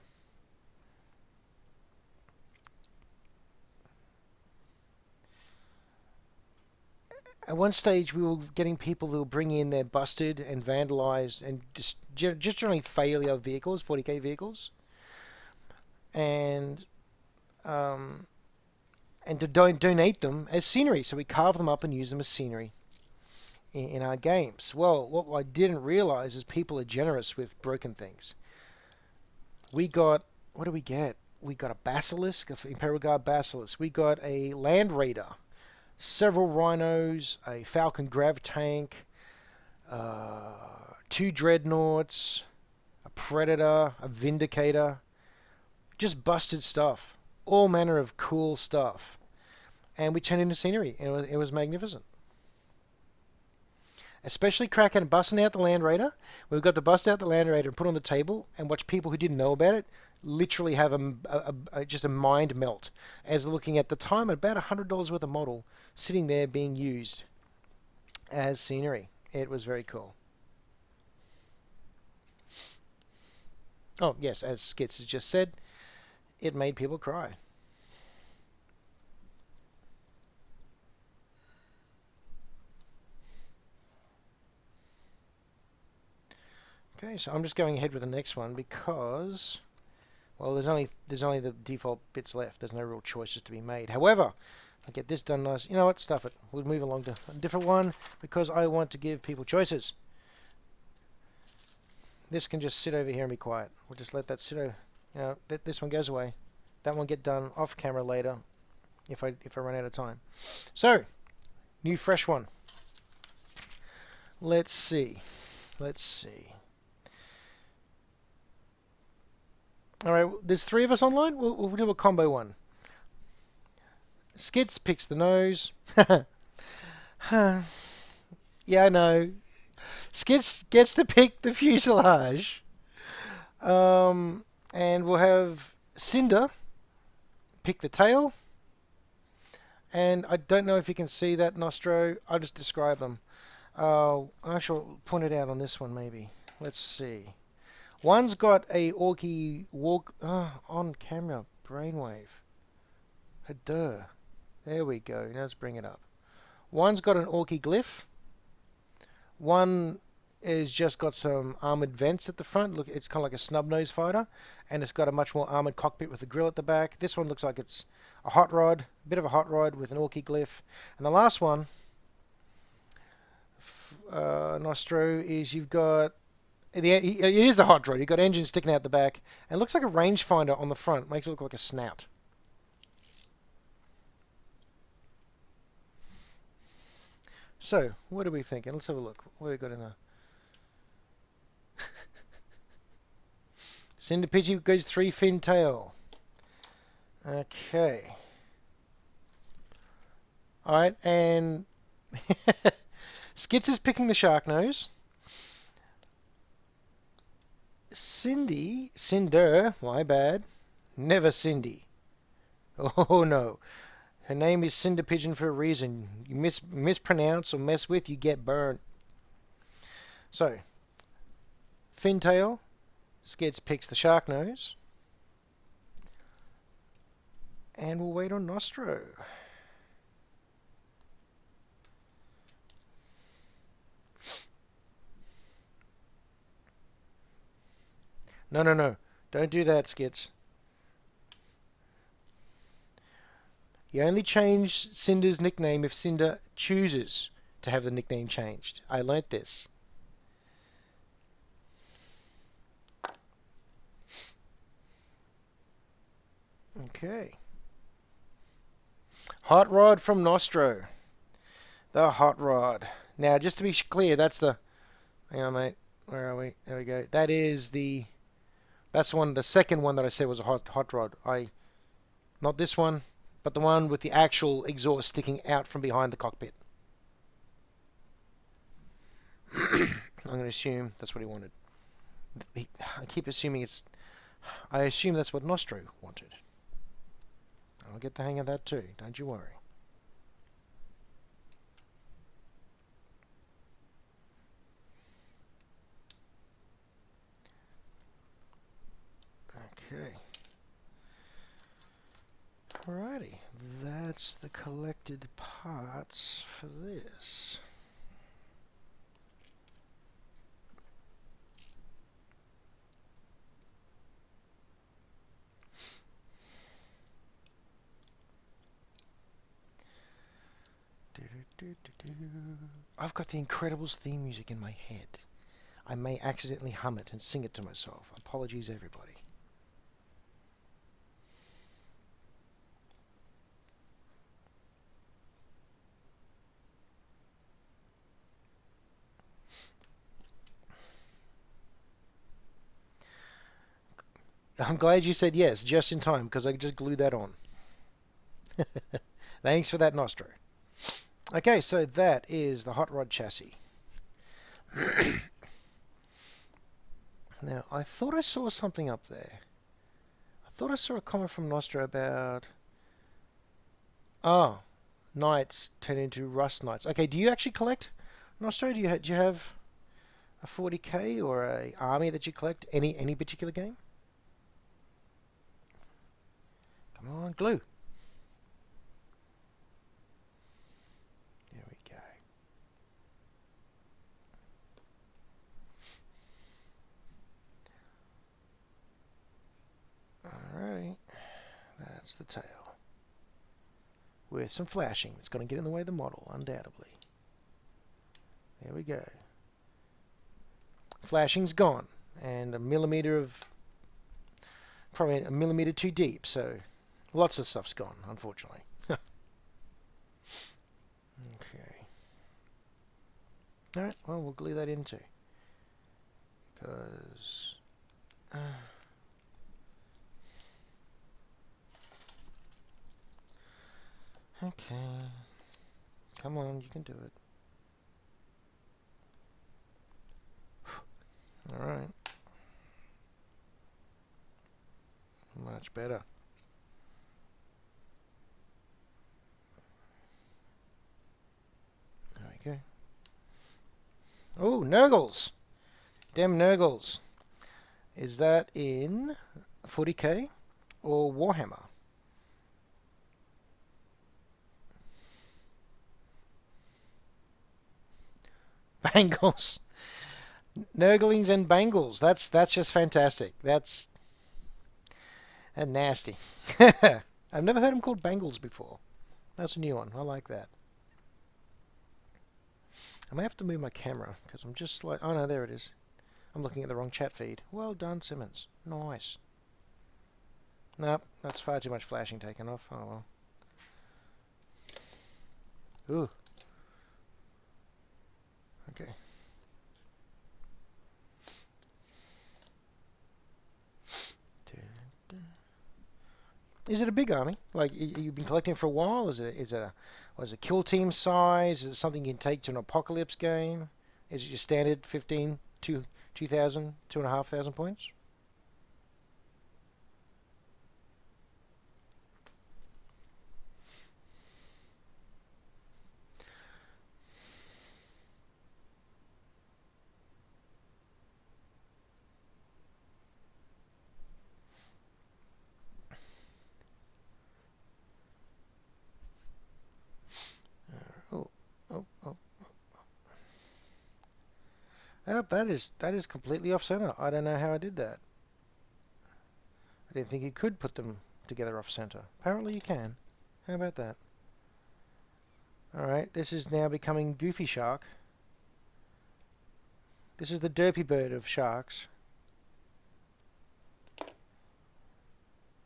At one stage, we were getting people who were bringing in their busted and vandalized and just generally failure vehicles, 40k vehicles, and um, and to donate them as scenery. So we carve them up and use them as scenery in our games. Well, what I didn't realize is people are generous with broken things. We got, what do we get? We got a basilisk, an Imperial Guard basilisk. We got a Land Raider, several rhinos, a Falcon Grav tank, two dreadnoughts, a Predator, a Vindicator. Just busted stuff. All manner of cool stuff. And we turned into scenery. And it was magnificent. Especially cracking and busting out the Land Raider. We've got to bust out the Land Raider and put it on the table and watch people who didn't know about it literally have just a mind melt as looking at the time at about $100 worth of model sitting there being used as scenery. It was very cool. Oh, yes, as Skits has just said, it made people cry. Okay, so I'm just going ahead with the next one because, well, there's only the default bits left. There's no real choices to be made. However, I'll get this done nice. You know what? Stuff it. We'll move along to a different one because I want to give people choices. This can just sit over here and be quiet. We'll just let that sit over. You know, this one goes away. That one get done off camera later if I run out of time. So, new fresh one. Let's see. Let's see. All right, there's three of us online. We'll do a combo one. Skits picks the nose. Yeah, I know. Skits gets to pick the fuselage. And we'll have Cinder pick the tail. And I don't know if you can see that, Nostro. I'll just describe them. I shall point it out on this one, maybe. Let's see. One's got a orky walk on camera brainwave. Duh. There we go. Now let's bring it up. One's got an orky glyph. One is just got some armored vents at the front. Look, it's kind of like a snub nose fighter, and it's got a much more armored cockpit with a grill at the back. This one looks like it's a hot rod, a bit of a hot rod with an orky glyph. And the last one, Nostro, is you've got it is the hot rod. You've got engines sticking out the back, and it looks like a rangefinder on the front. Makes it look like a snout. So, what are we thinking? Let's have a look. What have we got in there? Cinder Pidgey goes 3-fin tail. Okay. Alright, and Skits is picking the shark nose. Cinder, my bad. Never Cindy. Oh no. Her name is Cinder Pigeon for a reason. You mispronounce or mess with, you get burned. So, Fintail, Skits picks the shark nose. And we'll wait on Nostro. No. Don't do that, Skits. You only change Cinder's nickname if Cinder chooses to have the nickname changed. I learnt this. Okay. Hot Rod from Nostro. The Hot Rod. Now, just to be clear, that's the... Hang on, mate. Where are we? There we go. That is the... That's the second one that I said was a hot rod. Not this one, but the one with the actual exhaust sticking out from behind the cockpit. I'm going to assume that's what he wanted. I keep assuming it's... I assume that's what Nostro wanted. I'll get the hang of that too, don't you worry. Okay. Alrighty, that's the collected parts for this. I've got the Incredibles theme music in my head. I may accidentally hum it and sing it to myself. Apologies, everybody. I'm glad you said yes, just in time, because I just glued that on. Thanks for that, Nostro. Okay, so that is the hot rod chassis. Now, I thought I saw something up there. I thought I saw a comment from Nostro about... Oh, knights turn into rust knights. Okay, do you actually collect, Nostro? Do you have a 40k or a army that you collect? Any particular game? Come on, glue. There we go. Alright, that's the tail. With some flashing that's going to get in the way of the model, undoubtedly. There we go. Flashing's gone, and a millimeter of... probably a millimeter too deep, so lots of stuff's gone, unfortunately. Okay. Alright, well, we'll glue that into. Because... okay. Come on, you can do it. Alright. Much better. There we go. Oh, Nurgles! Dem Nurgles. Is that in 40k or Warhammer? Bangles. Nurglings and Bangles. That's just fantastic. That's nasty. I've never heard them called Bangles before. That's a new one. I like that. I may have to move my camera because I'm just like... Oh no, there it is. I'm looking at the wrong chat feed. Well done, Simmons. Nice. Nope, that's far too much flashing taken off. Oh well. Ooh. Okay. Is it a big army? Like you've been collecting for a while? Is it kill team size? Is it something you can take to an apocalypse game? Is it your standard 15, 2,000, 2,500 points? Oh, oh, oh. Oh, that is completely off center. I don't know how I did that. I didn't think you could put them together off center. Apparently you can. How about that? Alright, this is now becoming Goofy Shark. This is the derpy bird of sharks.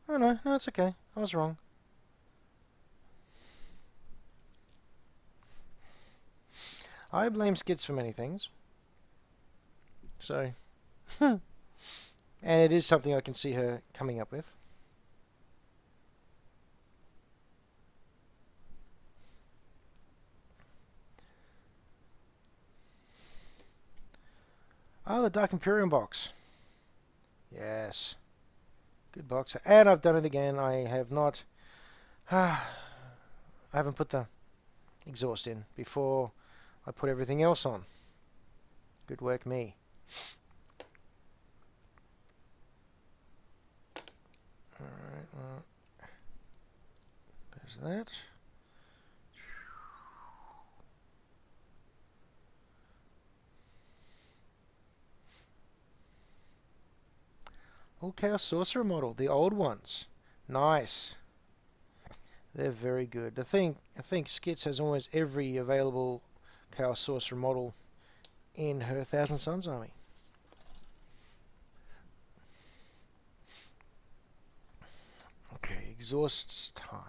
Oh no, it's okay. I was wrong. I blame Skits for many things. So, and it is something I can see her coming up with. Oh, the Dark Imperium box. Yes. Good boxer. And I've done it again. I have not... I haven't put the exhaust in before I put everything else on. Good work, me. Alright, well, there's that. Oh, Chaos Sorcerer model, the old ones. Nice. They're very good. I think Skits has almost every available Chaos Sorcerer model in her Thousand Suns army. Okay, exhausts time.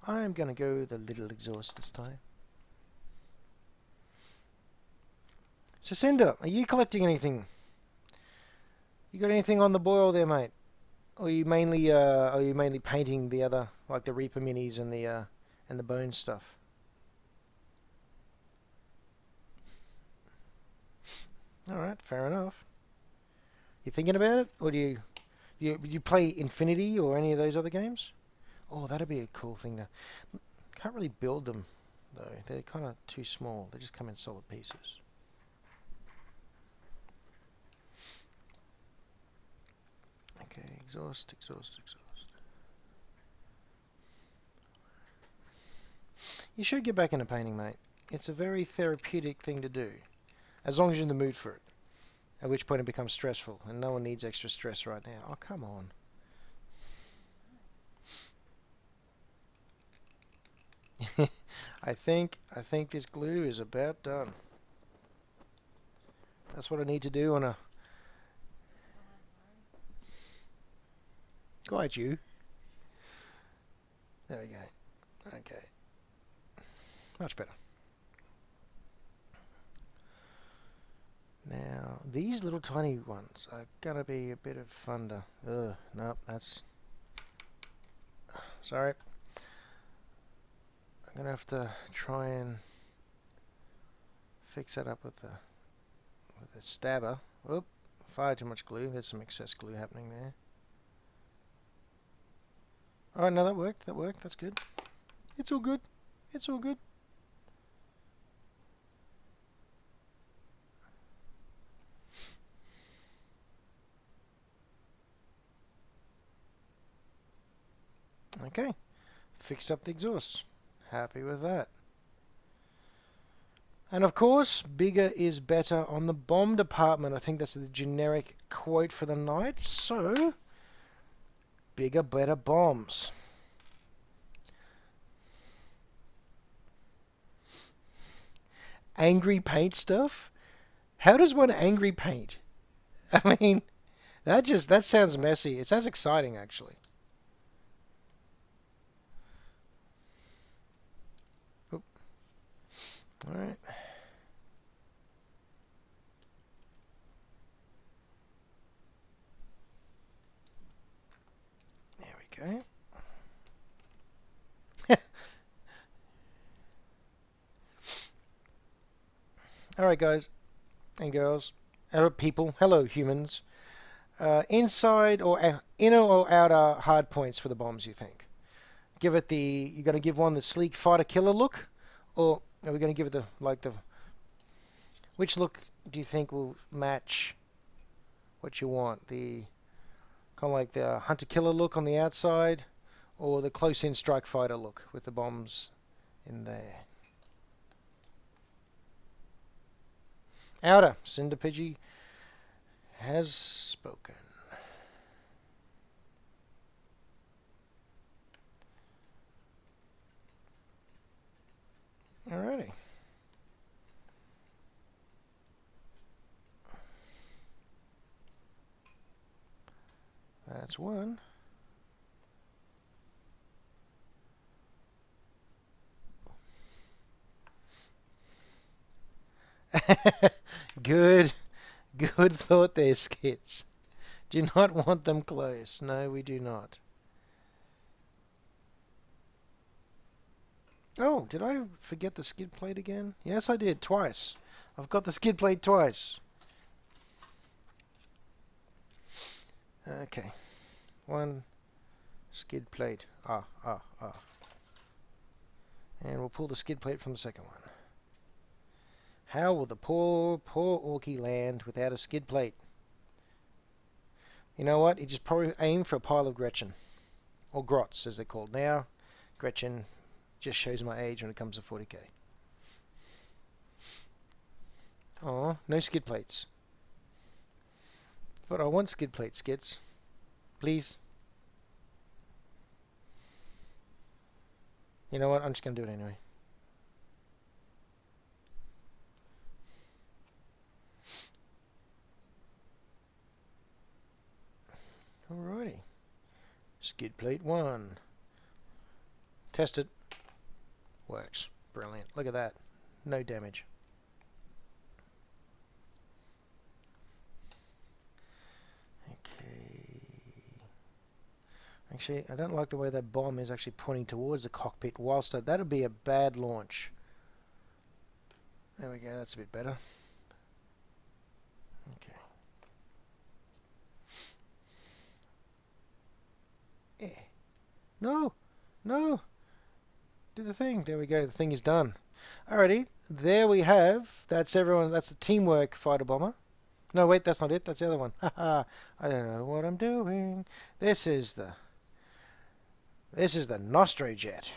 I'm going to go with a little exhaust this time. So Cinder, are you collecting anything? You got anything on the boil there, mate? Or are you mainly painting the other, like the Reaper minis and the bone stuff? All right, fair enough. You thinking about it, or do you play Infinity or any of those other games? Oh, that'd be a cool thing to. Can't really build them though. They're kind of too small. They just come in solid pieces. Okay, exhaust. You should get back into painting, mate. It's a very therapeutic thing to do, as long as you're in the mood for it. At which point it becomes stressful, and no one needs extra stress right now. Oh, come on. I think this glue is about done. That's what I need to do on a... Quite you. There we go. Okay. Much better. Now, these little tiny ones are going to be a bit of fun to... Ugh, no, that's... Sorry. I'm going to have to try and fix that up with the stabber. Oop, far too much glue. There's some excess glue happening there. Alright, no, that worked. That's good. It's all good. Okay. Fixed up the exhaust. Happy with that. And of course, bigger is better on the bomb department. I think that's the generic quote for the night. So, bigger, better bombs. Angry paint stuff? How does one angry paint? I mean, that sounds messy. It sounds exciting, actually. Oop. All right. There we go. All right, guys and girls, hello people, hello humans. Inside or inner or outer hard points for the bombs? You think? Give it the. You're going to give one the sleek fighter killer look, or are we going to give it the? Which look do you think will match what you want? The kind of like the hunter killer look on the outside, or the close in strike fighter look with the bombs in there. Outer, Cinder Pidgey has spoken. Alrighty. That's one. Good thought there, Skits. Do not want them close. No, we do not. Oh, did I forget the skid plate again? Yes, I did, twice. I've got the skid plate twice. Okay. One skid plate. And we'll pull the skid plate from the second one. How will the poor Orky land without a skid plate? You know what? He just probably aimed for a pile of Gretchen. Or Grots, as they're called now. Gretchen just shows my age when it comes to 40k. Oh, no skid plates. But I want skid plate skids. Please. You know what? I'm just going to do it anyway. Alrighty. Skid plate 1. Test it. Works. Brilliant. Look at that. No damage. Actually, I don't like the way that bomb is actually pointing towards the cockpit whilst that would be a bad launch. There we go, that's a bit better. Okay. Yeah. No! No! Do the thing. There we go, the thing is done. Alrighty, there we have. That's everyone. That's the teamwork fighter bomber. No, wait, that's not it. That's the other one. Haha, I don't know what I'm doing. This is the Nostrojet.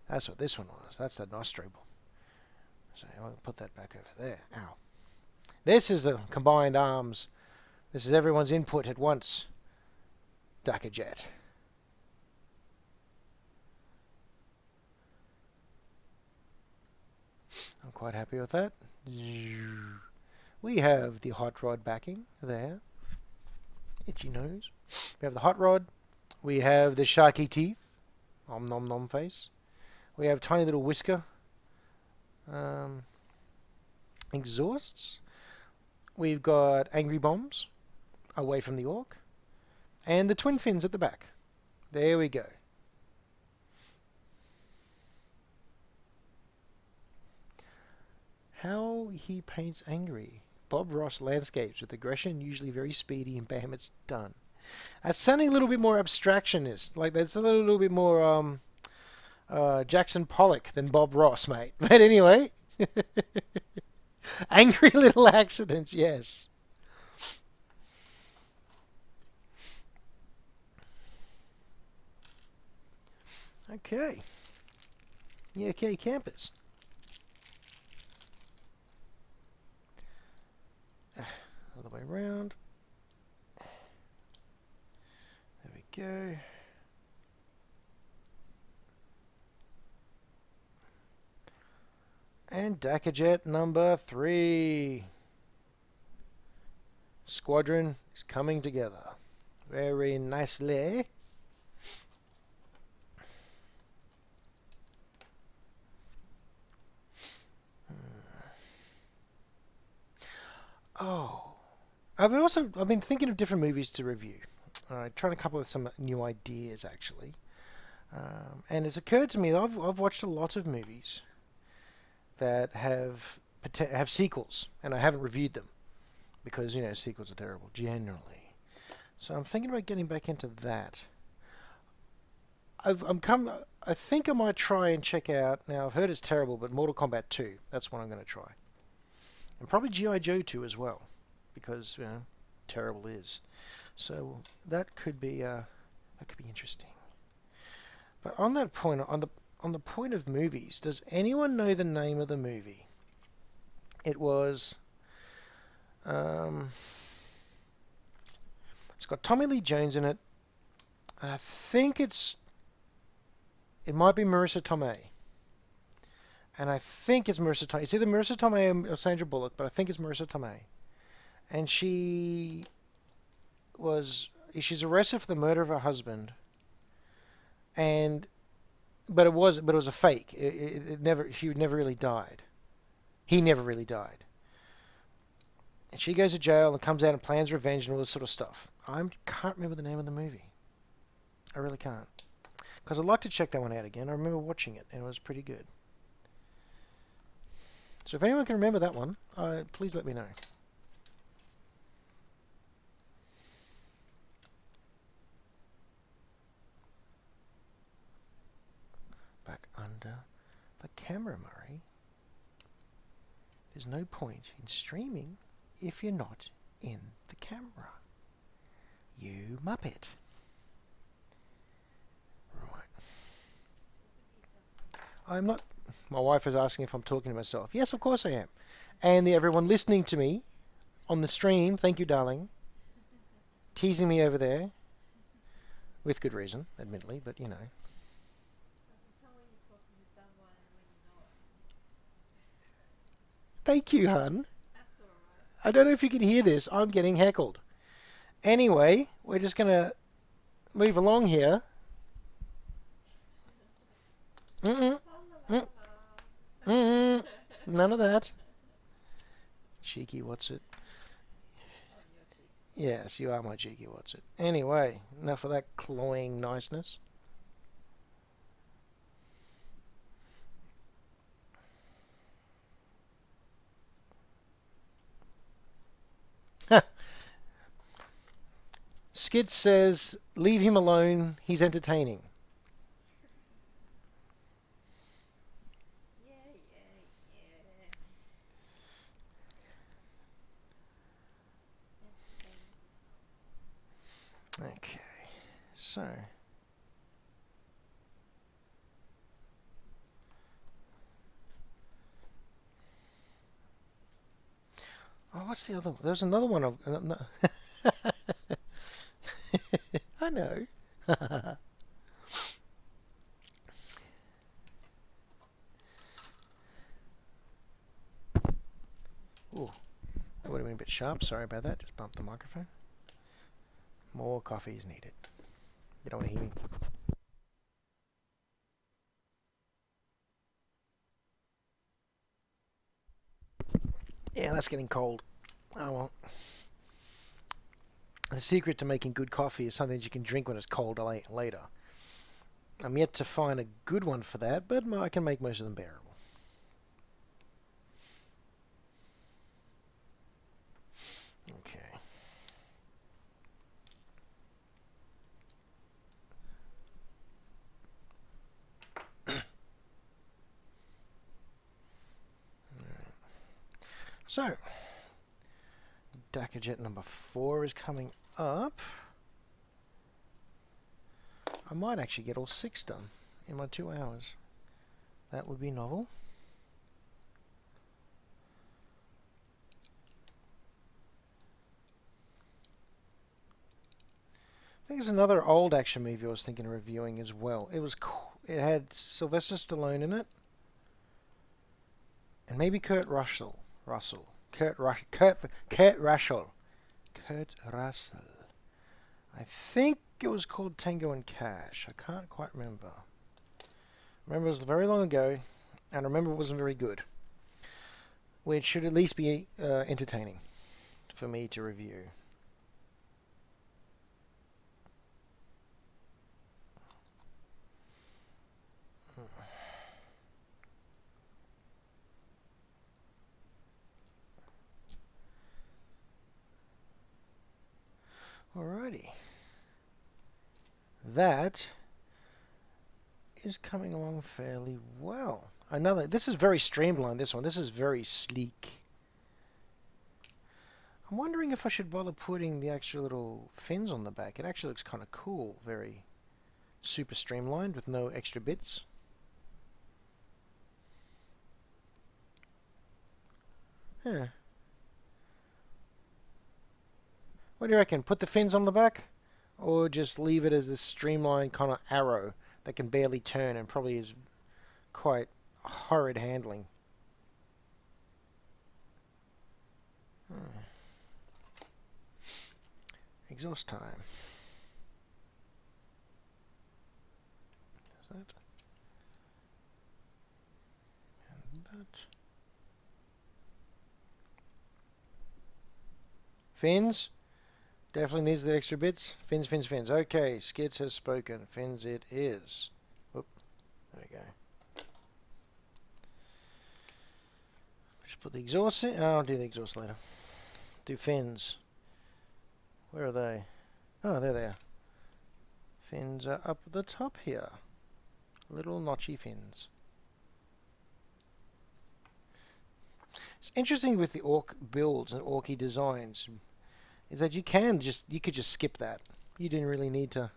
That's what this one was. That's the Nostro bomb. So I'll put that back over there. Ow. This is the combined arms. This is everyone's input at once. Dakkajet. I'm quite happy with that. We have the hot rod backing there. Itchy nose. We have the hot rod. We have the sharky teeth. Om nom nom face. We have tiny little whisker. Exhausts. We've got angry bombs away from the orc. And the twin fins at the back. There we go. How he paints angry. Bob Ross landscapes with aggression, usually very speedy, and bam, it's done. That's sounding a little bit more abstractionist. Like that's a little bit more Jackson Pollock than Bob Ross, mate. But anyway, angry little accidents, yes. Okay. Yeah, okay, campers. Other way around. There we go. And Dakkajet number 3. Squadron is coming together. Very nicely. Oh. I've been thinking of different movies to review. Trying to come up with some new ideas, actually. And it's occurred to me that I've watched a lot of movies that have sequels, and I haven't reviewed them because sequels are terrible generally. So I'm thinking about getting back into that. I think I might try and check out. Now I've heard it's terrible, but Mortal Kombat 2. That's what I'm going to try, and probably G.I. Joe 2 as well, because terrible is. So that could be interesting. But on that point, on the point of movies, does anyone know the name of the movie? It was it's got Tommy Lee Jones in it. And I think it might be Marissa Tomei. And I think it's Marissa Tomei. It's either Marissa Tomei or Sandra Bullock, but I think it's Marissa Tomei. And she's arrested for the murder of her husband. But it was a fake. She never really died. He never really died. And she goes to jail and comes out and plans revenge and all this sort of stuff. I can't remember the name of the movie. I really can't. Because I'd like to check that one out again. I remember watching it and it was pretty good. So if anyone can remember that one, please let me know. Back under the camera, Murray. There's no point in streaming if you're not in the camera. You muppet. Right. I'm not... My wife is asking if I'm talking to myself. Yes, of course I am. And everyone listening to me on the stream, thank you, darling. Teasing me over there. With good reason, admittedly, but you know. Thank you, hun.
That's all right.
I don't know if you can hear this. I'm getting heckled. Anyway, we're just going to move along here. Mm-mm. Mm-mm. None of that. Cheeky, what's it? Yes, you are my cheeky, what's it? Anyway, enough of that cloying niceness. Skid says, leave him alone, he's entertaining.
Yeah.
Okay, so... Oh, what's the other one? There's another one. I know. Ooh, that would have been a bit sharp. Sorry about that. Just bumped the microphone. More coffee is needed. You don't want to hear me. Yeah, that's getting cold. Oh well. The secret to making good coffee is something that you can drink when it's cold later. I'm yet to find a good one for that, but I can make most of them bearable. Okay. So, Dakkajet number 4 is coming up. I might actually get all 6 done in my 2 hours. That would be novel. I think there's another old action movie I was thinking of reviewing as well. It had Sylvester Stallone in it, and maybe Kurt Russell. Kurt Russell. I think it was called Tango and Cash. I can't quite remember. I remember it was very long ago, and I remember it wasn't very good. Which should at least be entertaining for me to review. Alrighty. That is coming along fairly well. This is very streamlined, this one. This is very sleek. I'm wondering if I should bother putting the actual little fins on the back. It actually looks kind of cool. Very super streamlined with no extra bits. Yeah. What do you reckon? Put the fins on the back? Or just leave it as this streamlined kind of arrow that can barely turn and probably is quite horrid handling. Exhaust time. Is that? And that. Fins. Definitely needs the extra bits. Fins. Okay, Skids has spoken. Fins it is. Oop. There we go. Put the exhaust in. Oh, I'll do the exhaust later. Do fins. Where are they? Oh, there they are. Fins are up the top here. Little notchy fins. It's interesting with the Ork builds and Orky designs is that you could just skip that. You didn't really need to.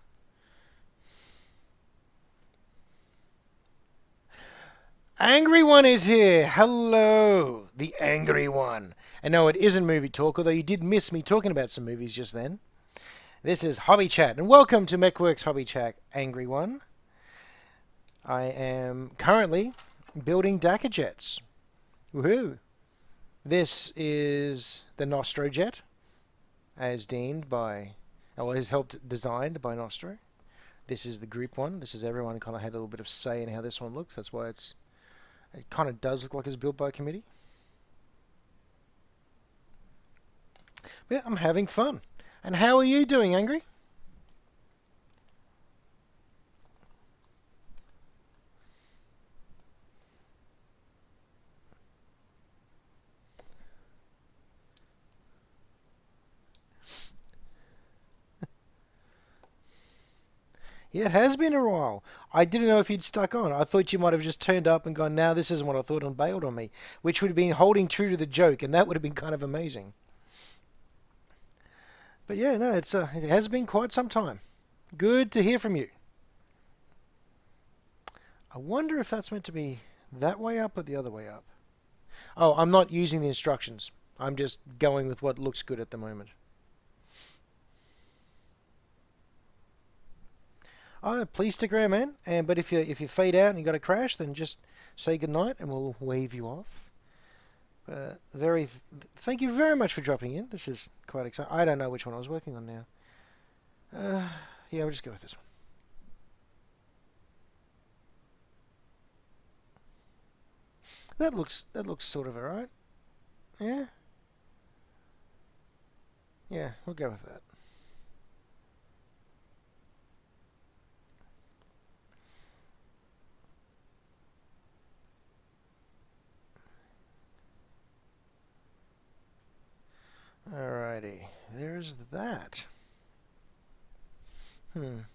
Angry One is here. Hello, the Angry One. And no, it isn't movie talk, although you did miss me talking about some movies just then. This is Hobby Chat, and welcome to Mechworks Hobby Chat, Angry One. I am currently building Dakkajets. Woohoo! This is the Nostro Jet, as deemed by, or as helped designed by Nostro. This is the group one. This is everyone kind of had a little bit of say in how this one looks. That's why it kind of does look like it's built by a committee. But yeah, I'm having fun. And how are you doing, Angry? Yeah, it has been a while. I didn't know if you'd stuck on. I thought you might have just turned up and gone, now this isn't what I thought, and bailed on me, which would have been holding true to the joke, and that would have been kind of amazing. But yeah, no, it has been quite some time. Good to hear from you. I wonder if that's meant to be that way up or the other way up. Oh, I'm not using the instructions. I'm just going with what looks good at the moment. Oh, please stick around, man. But if you fade out and you got a crash, then just say goodnight and we'll wave you off. Thank you very much for dropping in. This is quite exciting. I don't know which one I was working on now. Yeah, we'll just go with this one. That looks sort of alright. Yeah. Yeah, we'll go with that. Alrighty, there's that. There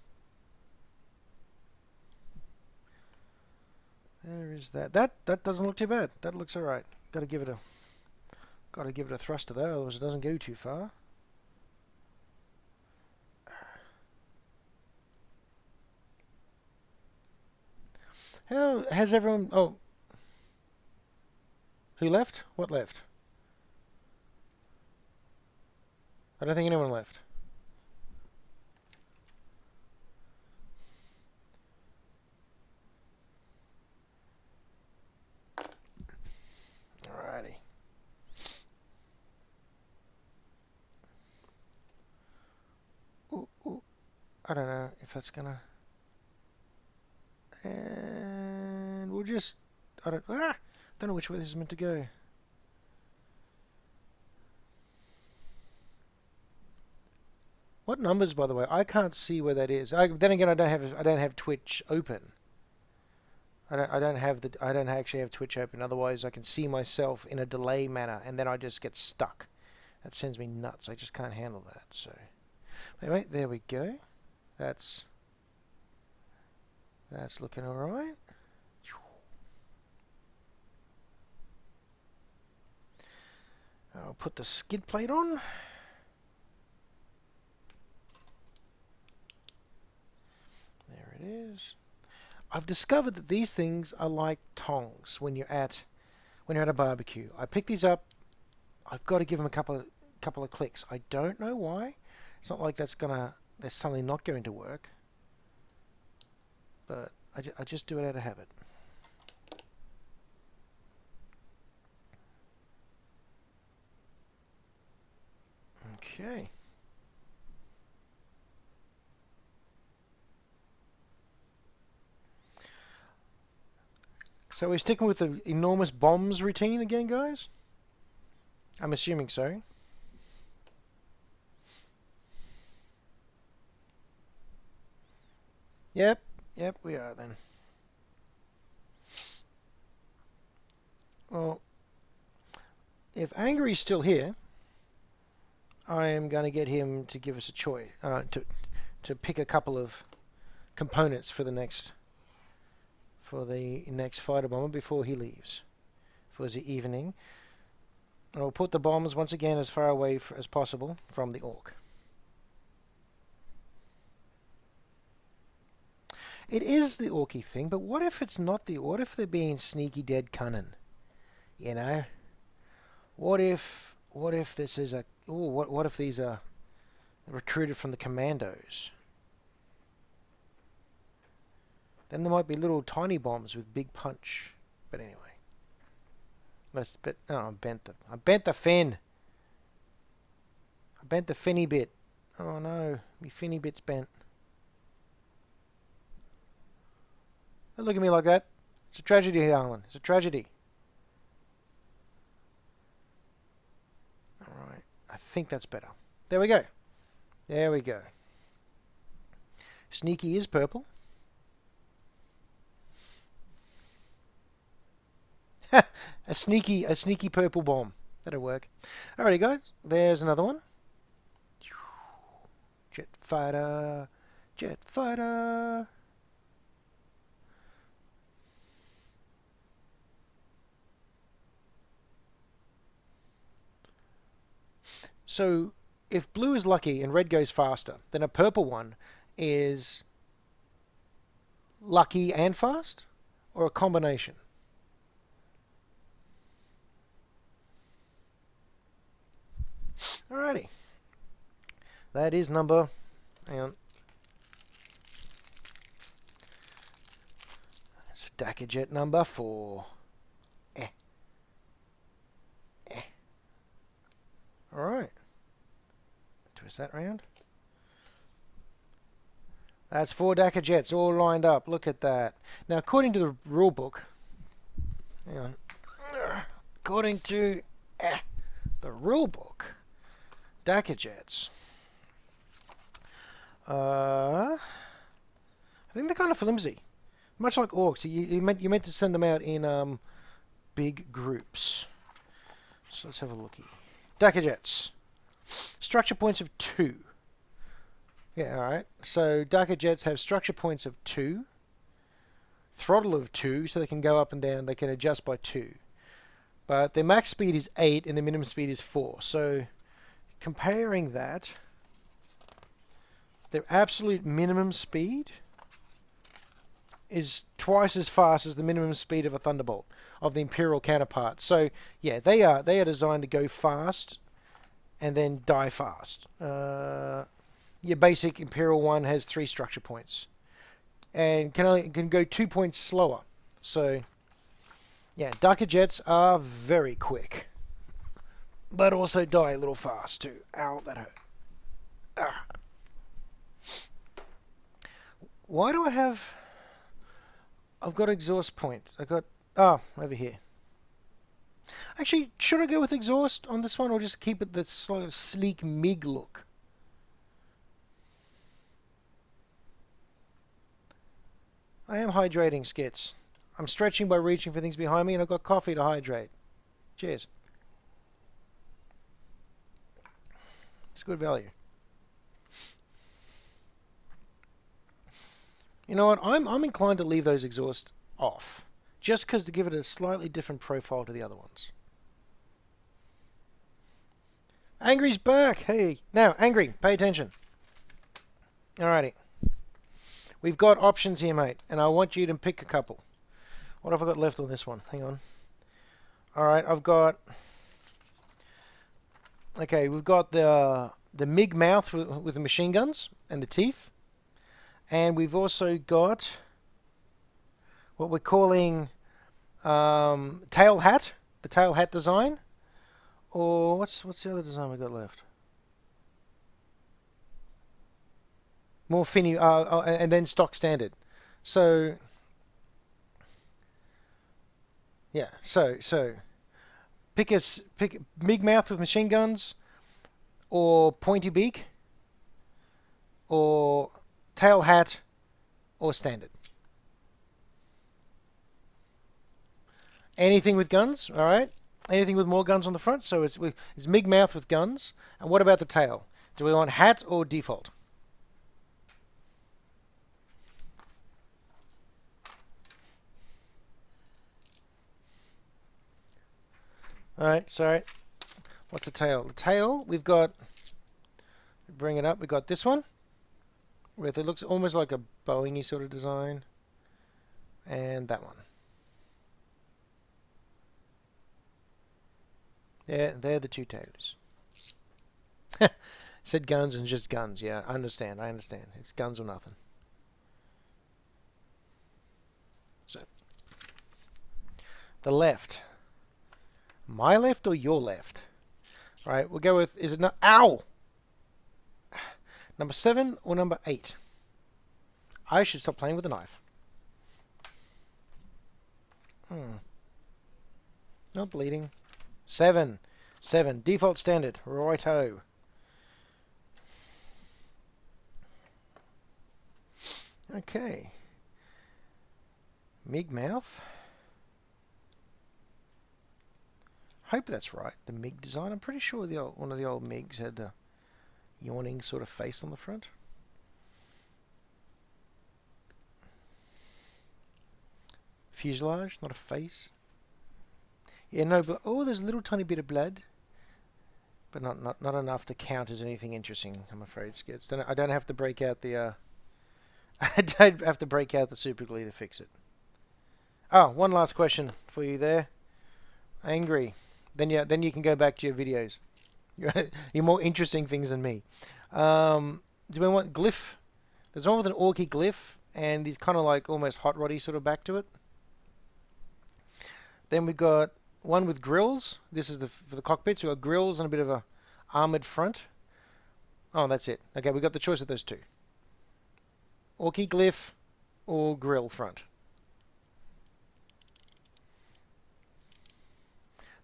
is that. That doesn't look too bad. That looks alright. Got to give it a thruster though, otherwise it doesn't go too far. How has everyone? Oh, who left? What left? I don't think anyone left. Alrighty. Ooh. I don't know if that's gonna. And we'll just. Don't know which way this is meant to go. What numbers, by the way? I can't see where that is. Then again, I don't have Twitch open. I don't actually have Twitch open. Otherwise, I can see myself in a delay manner, and then I just get stuck. That sends me nuts. I just can't handle that. So, anyway, there we go. That's looking all right. I'll put the skid plate on. There it is. I've discovered that these things are like tongs when you're at a barbecue. I pick these up. I've got to give them a couple of clicks. I don't know why. It's not like there's something not going to work. But I just do it out of habit. Okay. So we're sticking with the enormous bombs routine again, guys? I'm assuming so. Yep, we are then. Well, if Angry's still here, I am going to get him to give us a choice, to pick a couple of components for the next fighter bomber before he leaves for the evening. And I'll put the bombs once again as far away as possible from the Ork. It is the Orky thing, but what if it's not the... What if they're being sneaky dead cunning? You know? What if this is a... Oh, what if these are recruited from the commandos? Then there might be little tiny bombs with big punch. But anyway. Oh, I bent the fin. I bent the finny bit. Oh no, my finny bit's bent. Don't look at me like that. It's a tragedy, Alan. It's a tragedy. Alright, I think that's better. There we go. There we go. Sneaky is purple. a sneaky purple bomb. That'll work. Alrighty, guys. There's another one. Jet fighter. Jet fighter. So, if blue is lucky and red goes faster, then a purple one is lucky and fast, or a combination? Alrighty. That is number... Hang on. That's Dakkajet number 4. Alright. Twist that round. That's 4 Dakkajets all lined up. Look at that. Now, according to the rule book... Hang on. According to the rule book... Dakkajets. I think they're kind of flimsy. Much like Orks. You meant to send them out in big groups. So let's have a looky. Dakkajets. Structure points of 2. Yeah, alright. So Dakkajets have structure points of 2. Throttle of 2, so they can go up and down. They can adjust by 2. But their max speed is 8 and their minimum speed is 4. So... comparing that, their absolute minimum speed is twice as fast as the minimum speed of a Thunderbolt, of the Imperial counterpart. So, yeah, they are designed to go fast and then die fast. Your basic Imperial one has 3 structure points and can go 2 points slower. So, yeah, Dakkajets are very quick. But also die a little fast too. Ow, that hurt. Ah. Why do I have... I've got exhaust points. Over here. Actually, should I go with exhaust on this one or just keep it the sort of sleek MiG look? I am hydrating, Skits. I'm stretching by reaching for things behind me and I've got coffee to hydrate. Cheers. It's good value. You know what? I'm inclined to leave those exhausts off, just because to give it a slightly different profile to the other ones. Angry's back. Hey, now Angry, pay attention. Alrighty, we've got options here, mate, and I want you to pick a couple. What have I got left on this one? Hang on. Alright, I've got... Okay, we've got the MiG mouth with the machine guns and the teeth. And we've also got what we're calling tail hat, the tail hat design. Or what's the other design we got left? More finny, and then stock standard. So, yeah, so pick MiG mouth with machine guns, or pointy beak, or tail hat, or standard. Anything with guns, alright? Anything with more guns on the front, so it's MIG mouth with guns. And what about the tail? Do we want hat or default? Alright, sorry. What's the tail? The tail, we've got, bring it up, we've got this one, with it looks almost like a Boeing-y sort of design. And that one. They're the two tails. Said guns and just guns. Yeah, I understand. It's guns or nothing. So, the left. My left or your left? All right, we'll go with, is it not, ow! Number 7 or number 8? I should stop playing with a knife. Not bleeding. 7. 7. Default standard. Righto. Okay. MIG mouth. Hope that's right. The MIG design. I'm pretty sure one of the old MIGs had the yawning sort of face on the front. Fuselage, not a face. Yeah, no, but oh, there's a little tiny bit of blood, but not enough to count as anything interesting. I'm afraid, Skids. I don't have to break out the I don't have to break out the super glue to fix it. Oh, one last question for you there. Angry. Then you can go back to your videos. You're more interesting things than me. Do we want glyph? There's one with an orky glyph, and he's kind of like almost hot roddy sort of back to it. Then we've got one with grills. This is for the cockpits. We've got grills and a bit of a armored front. Oh, that's it. Okay, we've got the choice of those two. Orky glyph or grill front.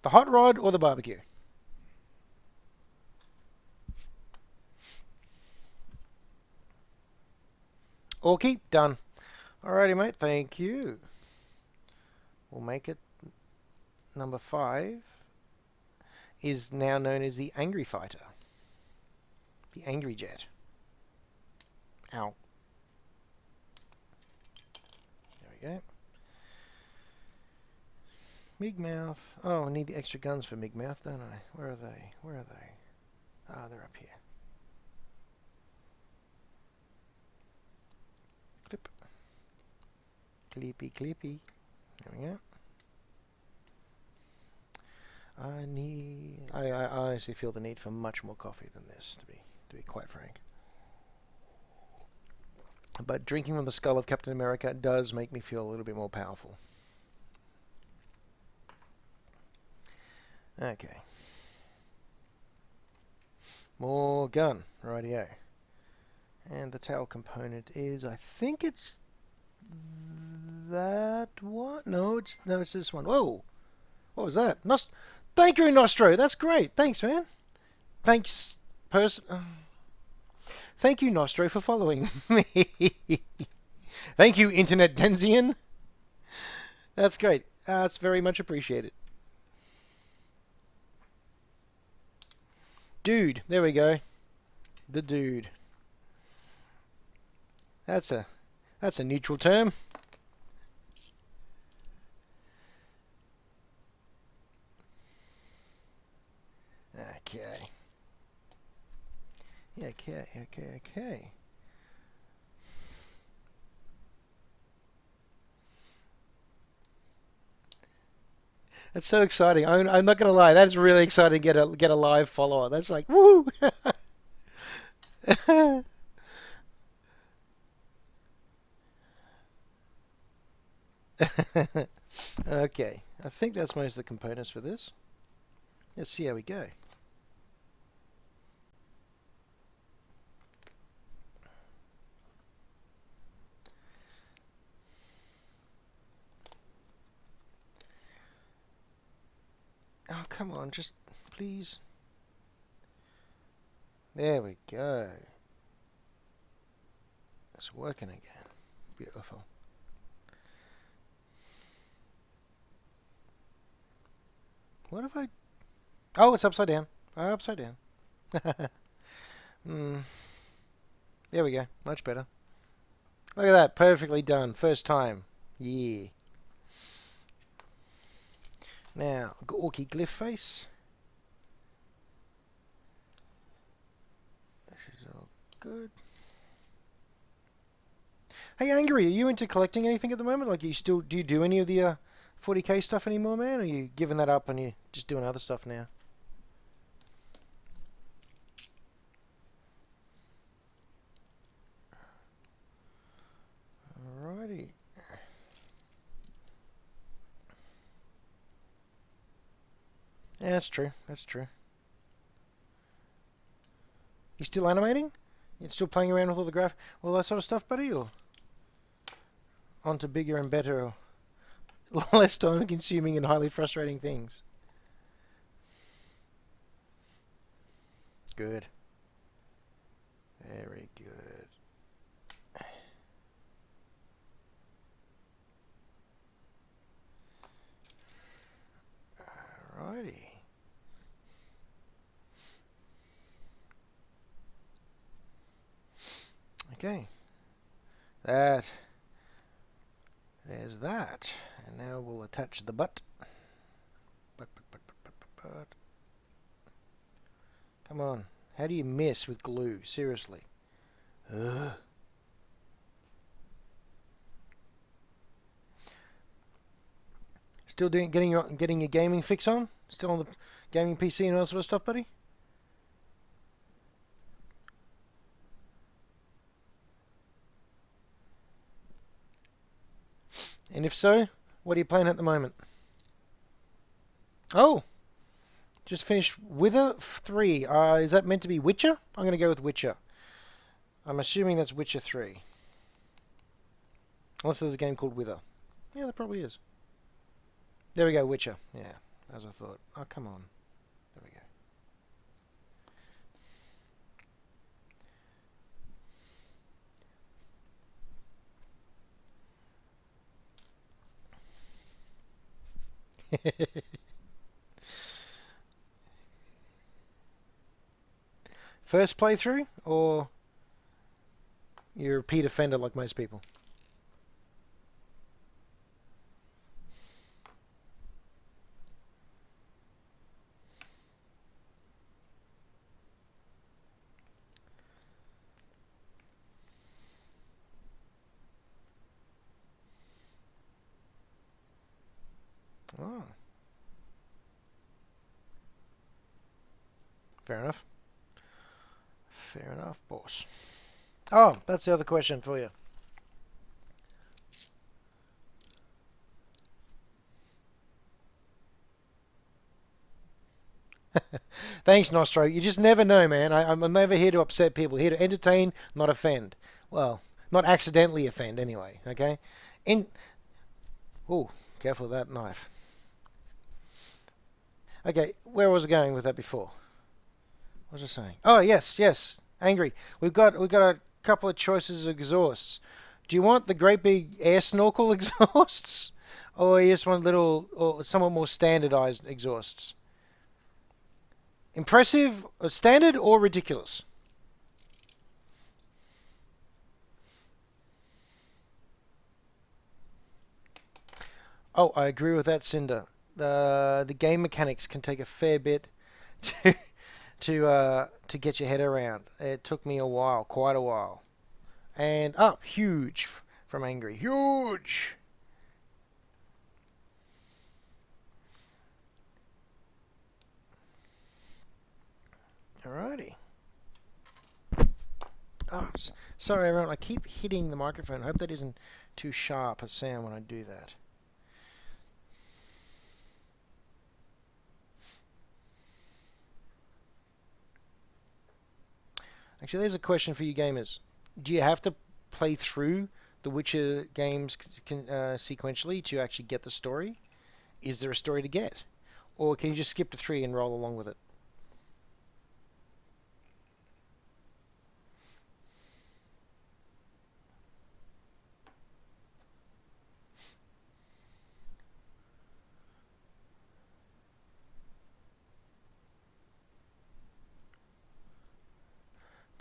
The hot rod or the barbecue? Orky, done. Alrighty, mate, thank you. We'll make it. Number 5 is now known as the Angry Fighter. The Angry Jet. Ow. There we go. MIG mouth. Oh, I need the extra guns for MIG mouth, don't I? Where are they? Where are they? Ah, they're up here. Clip. Clippy, clippy. There we go. I honestly feel the need for much more coffee than this, to be quite frank. But drinking from the skull of Captain America does make me feel a little bit more powerful. Okay. More gun. Rightio. And the tail component is, I think it's that one? No, it's this one. Whoa! What was that? Thank you, Nostro. That's great. Thanks, man. Thanks, person. Thank you, Nostro, for following me. Thank you, Internet Denzian. That's great. That's very much appreciated. Dude. There we go. The dude. That's a neutral term. Okay. Okay. That's so exciting. I'm not gonna lie. That's really exciting to get a live follower. That's like woo. Okay. I think that's most of the components for this. Let's see how we go. Oh, come on, just please. There we go. It's working again. Beautiful. What have I... Oh, it's upside down. Upside down. Hmm. There we go. Much better. Look at that. Perfectly done. First time. Yeah. Now, orky glyph face. This is all good. Hey, Angry, are you into collecting anything at the moment? Like, do you do any of the 40k stuff anymore, man? Or are you giving that up and you just doing other stuff now? Alrighty. Yeah, that's true. That's true. You still animating? You still playing around with all that sort of stuff, buddy? Or on to bigger and better, or less time-consuming and highly frustrating things? Good. Very good. Alrighty. Okay. There's that. And now we'll attach the butt. Butt. Come on. How do you miss with glue? Seriously. Ugh. Still getting your gaming fix on? Still on the gaming PC and all that sort of stuff, buddy? And if so, what are you playing at the moment? Oh, just finished Wither 3. Is that meant to be Witcher? I'm going to go with Witcher. I'm assuming that's Witcher 3. Unless there's a game called Wither. Yeah, there probably is. There we go, Witcher. Yeah, as I thought. Oh, come on. There we go. First playthrough, or you're a repeat offender like most people? Oh, fair enough. Fair enough, boss. Oh, that's the other question for you. Thanks, Nostro. You just never know, man. I'm never here to upset people. Here to entertain, not offend. Well, not accidentally offend, anyway. Okay. In. Oh, careful of that knife. Okay, where was I going with that before? What was I saying? Oh, yes. Angry. We've got a couple of choices of exhausts. Do you want the great big air snorkel exhausts, or you just want little or somewhat more standardized exhausts? Impressive, standard, or ridiculous? Oh, I agree with that, Cinder. The game mechanics can take a fair bit to to get your head around. It took me a while, quite a while. And huge from Angry, huge. Alrighty. Oh, sorry everyone. I keep hitting the microphone. I hope that isn't too sharp a sound when I do that. Actually, there's a question for you gamers. Do you have to play through the Witcher games sequentially to actually get the story? Is there a story to get? Or can you just skip to 3 and roll along with it?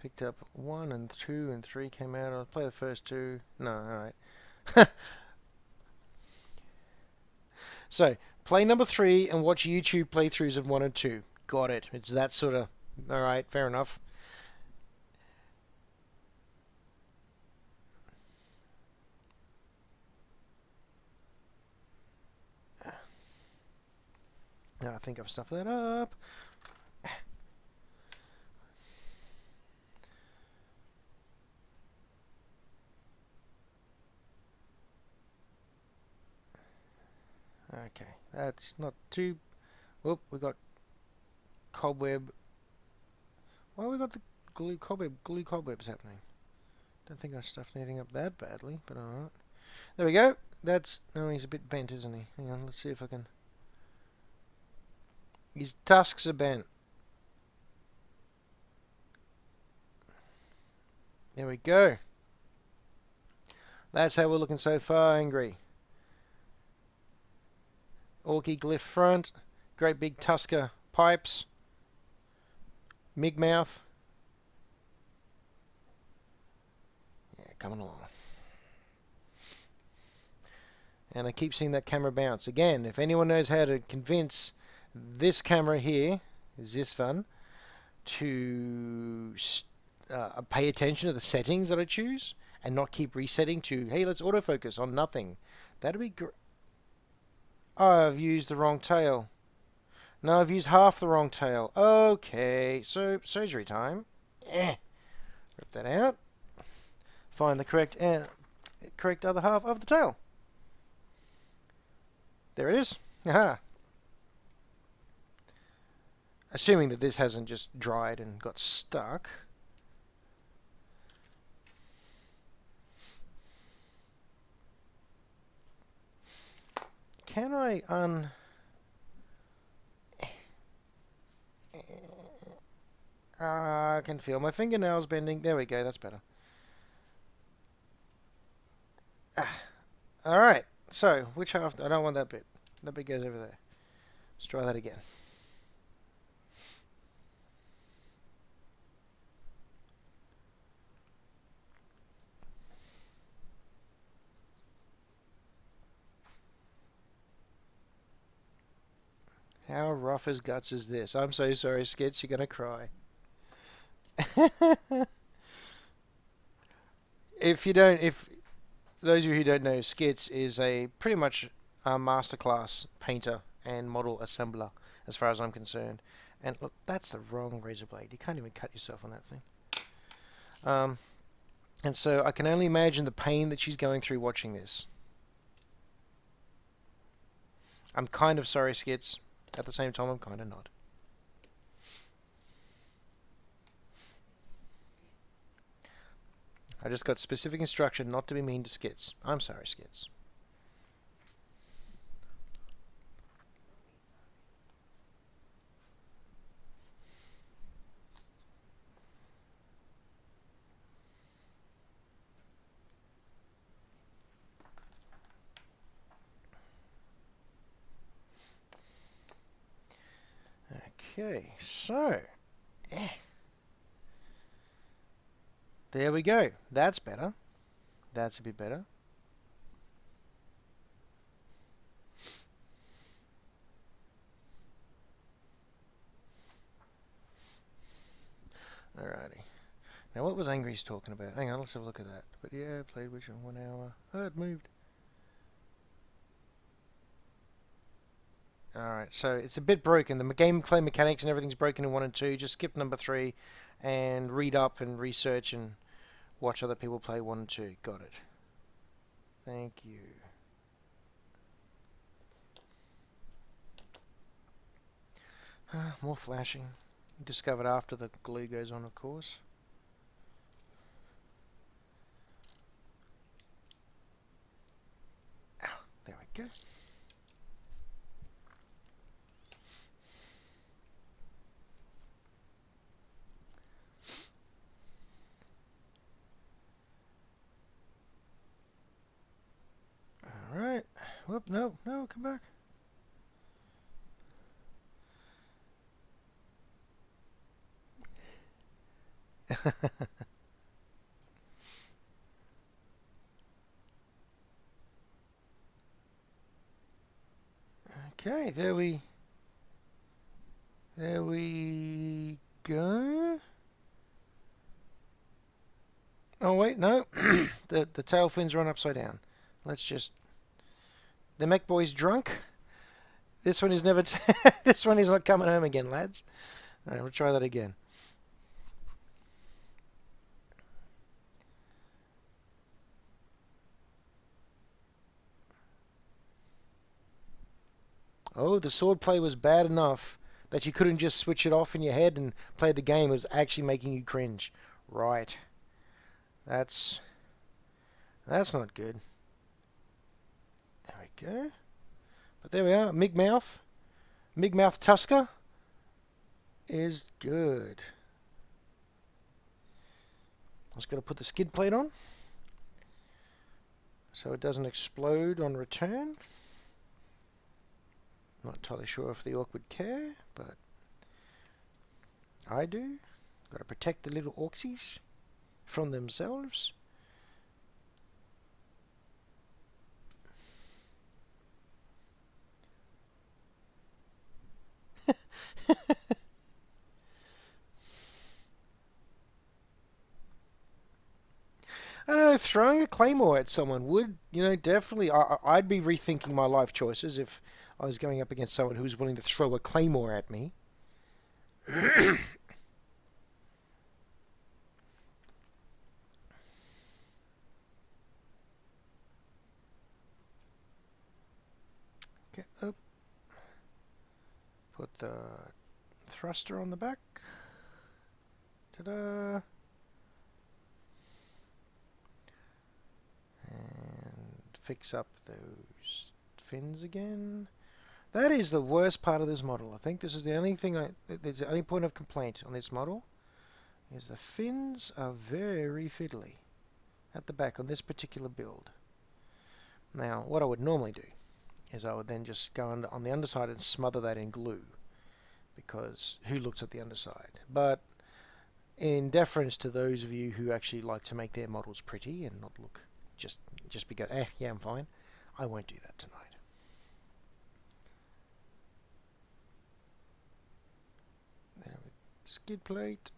Picked up 1 and 2 and 3 came out. I'll play the first 2. No, alright. So, play number 3 and watch YouTube playthroughs of 1 and 2. Got it. It's that sort of... Alright, fair enough. I think I've stuffed that up. Okay, that's not too... Whoop, we got cobweb. Well, we got the glue cobwebs happening. Don't think I stuffed anything up that badly, but alright. There we go. That's... Oh, he's a bit bent, isn't he? Hang on, let's see if I can... His tusks are bent. There we go. That's how we're looking so far, Angry. Orky glyph front. Great big tusker pipes. Mig mouth. Yeah, coming along. And I keep seeing that camera bounce. Again, if anyone knows how to convince this camera here, is this fun, to pay attention to the settings that I choose and not keep resetting to, hey, let's autofocus on nothing. That'd be great. Oh, I've used the wrong tail. No, I've used half the wrong tail. Okay, so surgery time. Rip that out. Find the correct other half of the tail. There it is. Aha. Assuming that this hasn't just dried and got stuck. Can I I can feel my fingernails bending. There we go, that's better. Alright, so which half? I don't want that bit. That bit goes over there. Let's try that again. How rough as guts is this? I'm so sorry, Skits, you're gonna cry. If those of you who don't know, Skits is a pretty much a masterclass painter and model assembler, as far as I'm concerned. And look, that's the wrong razor blade. You can't even cut yourself on that thing. And so I can only imagine the pain that she's going through watching this. I'm kind of sorry, Skits. At the same time, I'm kind of not. I just got specific instruction not to be mean to Skits. I'm sorry, Skits. Okay, so there we go. That's better. That's a bit better. Alrighty. Now what was Angry's talking about? Hang on, let's have a look at that. But yeah, played which 1 hour. Oh, it moved. Alright, so it's a bit broken. The gameplay mechanics and everything's broken in 1 and 2. Just skip number 3 and read up and research and watch other people play 1 and 2. Got it. Thank you. More flashing. Discovered after the glue goes on, of course. Ow, there we go. Alright. Whoop, no, come back. Okay, there we go. Oh wait, no, the tail fins run upside down. Let's just the mech boy's drunk. This one is never. This one is not coming home again, lads. All right, we'll try that again. Oh, the sword play was bad enough that you couldn't just switch it off in your head and play the game. It was actually making you cringe. Right. That's not good. There we go. But there we are. Migmouth Tusker is good. Just got to put the skid plate on so it doesn't explode on return. Not entirely sure if the orc would care, but I do. Got to protect the little orksies from themselves. I don't know, throwing a claymore at someone would, definitely. I'd be rethinking my life choices if I was going up against someone who was willing to throw a claymore at me. Okay, up. Put the thruster on the back. Ta-da! And fix up those fins again. That is the worst part of this model. I think this is the only thing there's the only point of complaint on this model is the fins are very fiddly at the back on this particular build. Now, what I would normally do is I would then just go on the underside and smother that in glue, because who looks at the underside? But in deference to those of you who actually like to make their models pretty and not look just be go, yeah, I'm fine, I won't do that tonight. There we go. Skid plate.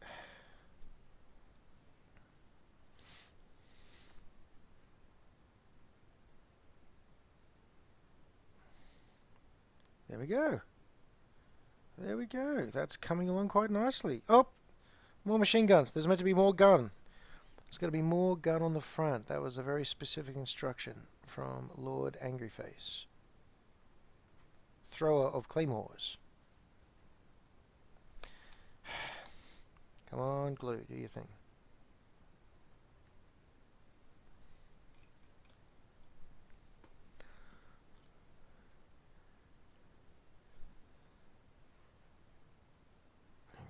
There we go. There we go. That's coming along quite nicely. Oh, more machine guns. There's meant to be more gun. There's got to be more gun on the front. That was a very specific instruction from Lord Angryface. Thrower of claymores. Come on, glue. Do your thing.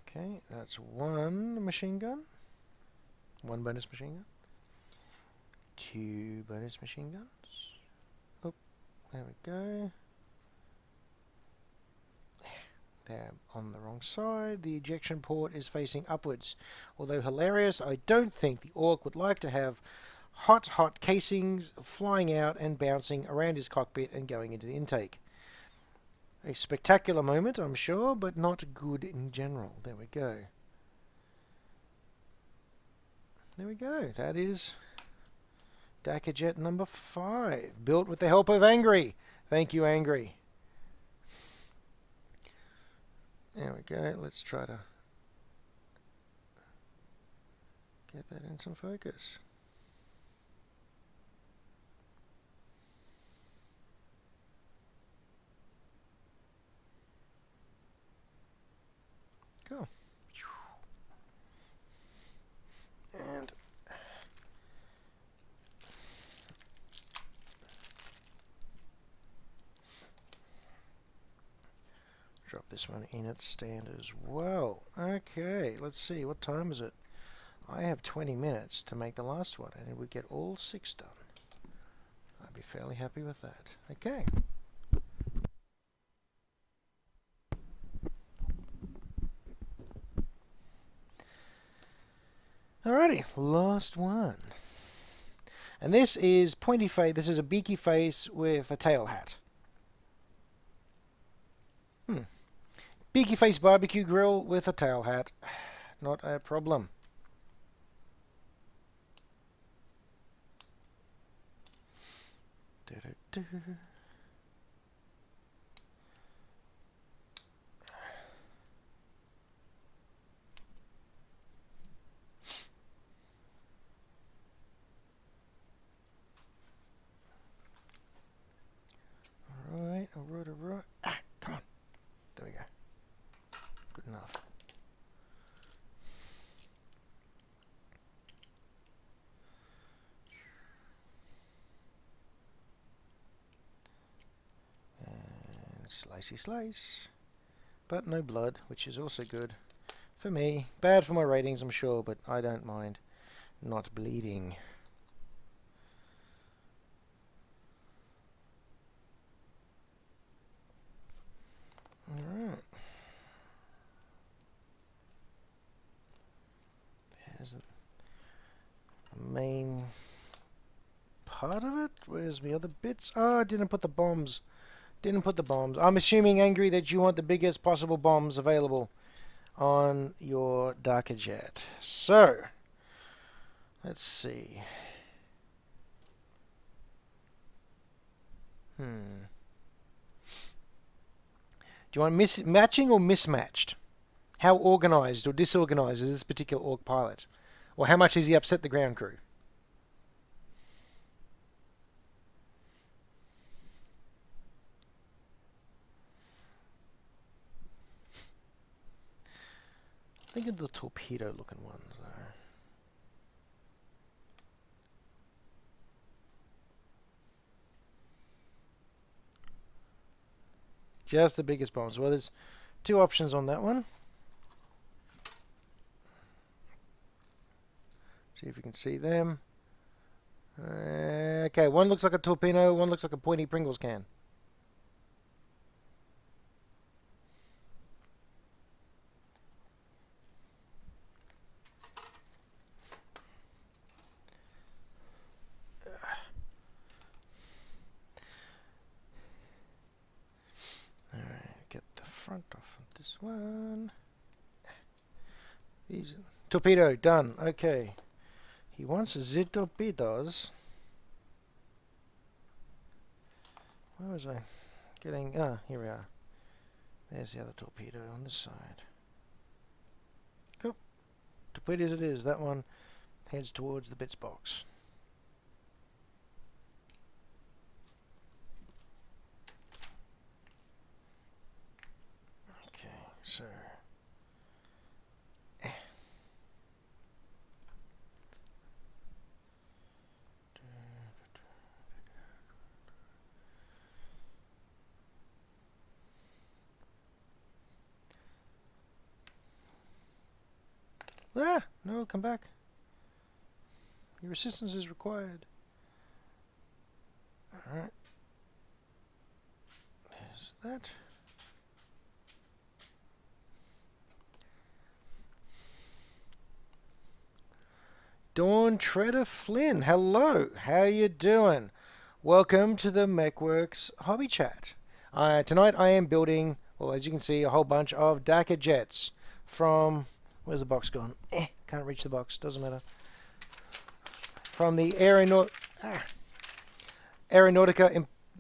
Okay, that's one machine gun. One bonus machine gun. Two bonus machine guns. Oh, there we go. They're on the wrong side. The ejection port is facing upwards. Although hilarious, I don't think the orc would like to have hot casings flying out and bouncing around his cockpit and going into the intake. A spectacular moment, I'm sure, but not good in general. There we go. There we go. That is Dakkajet number 5, built with the help of Angry. Thank you, Angry. There we go. Let's try to get that in some focus. Cool. And drop this one in its stand as well. Okay, let's see. What time is it? I have 20 minutes to make the last one, and we get all 6 done. I'd be fairly happy with that. Okay. Alrighty, last one. And this is pointy face. This is a beaky face with a tail hat. Beaky face barbecue grill with a tail hat. Not a problem. Alright. Ah, come on. There we go. Good enough. And slicey slice. But no blood, which is also good for me. Bad for my ratings, I'm sure, but I don't mind not bleeding. Alright. There's the main part of it. Where's the other bits? Oh, I didn't put the bombs. I'm assuming, Angry, that you want the biggest possible bombs available on your Dakkajet. So, let's see. Do you want matching or mismatched? How organized or disorganized is this particular Ork pilot? Or how much has he upset the ground crew? Think of the torpedo looking ones though. Just the biggest bombs. Well, there's two options on that one. See if you can see them. Okay, one looks like a torpedo, one looks like a pointy Pringles can. Alright, get the front off of this one. These torpedo, done. Okay. He wants the torpedoes. Where was I getting? Ah, here we are. There's the other torpedo on this side. Cool. Torpedoes it is. That one heads towards the bits box. Okay, so. Ah! No, come back. Your assistance is required. Alright. There's that. Dawn Treader Flynn, hello. How you doing? Welcome to the Mechworks Hobby Chat. Tonight I am building, well, as you can see, a whole bunch of Dakkajets from... Where's the box gone? Can't reach the box. Doesn't matter. From the Aeronautica...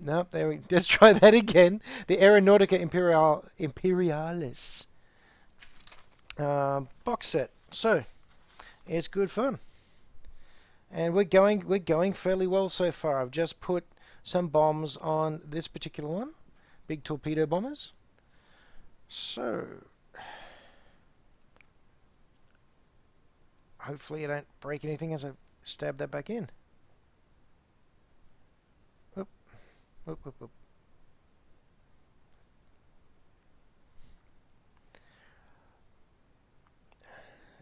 No, there we... Let's try that again. The Aeronautica Imperialis box set. So, it's good fun. And we're going fairly well so far. I've just put some bombs on this particular one. Big torpedo bombers. So... Hopefully I don't break anything as I stab that back in. Whoop, whoop, whoop, whoop.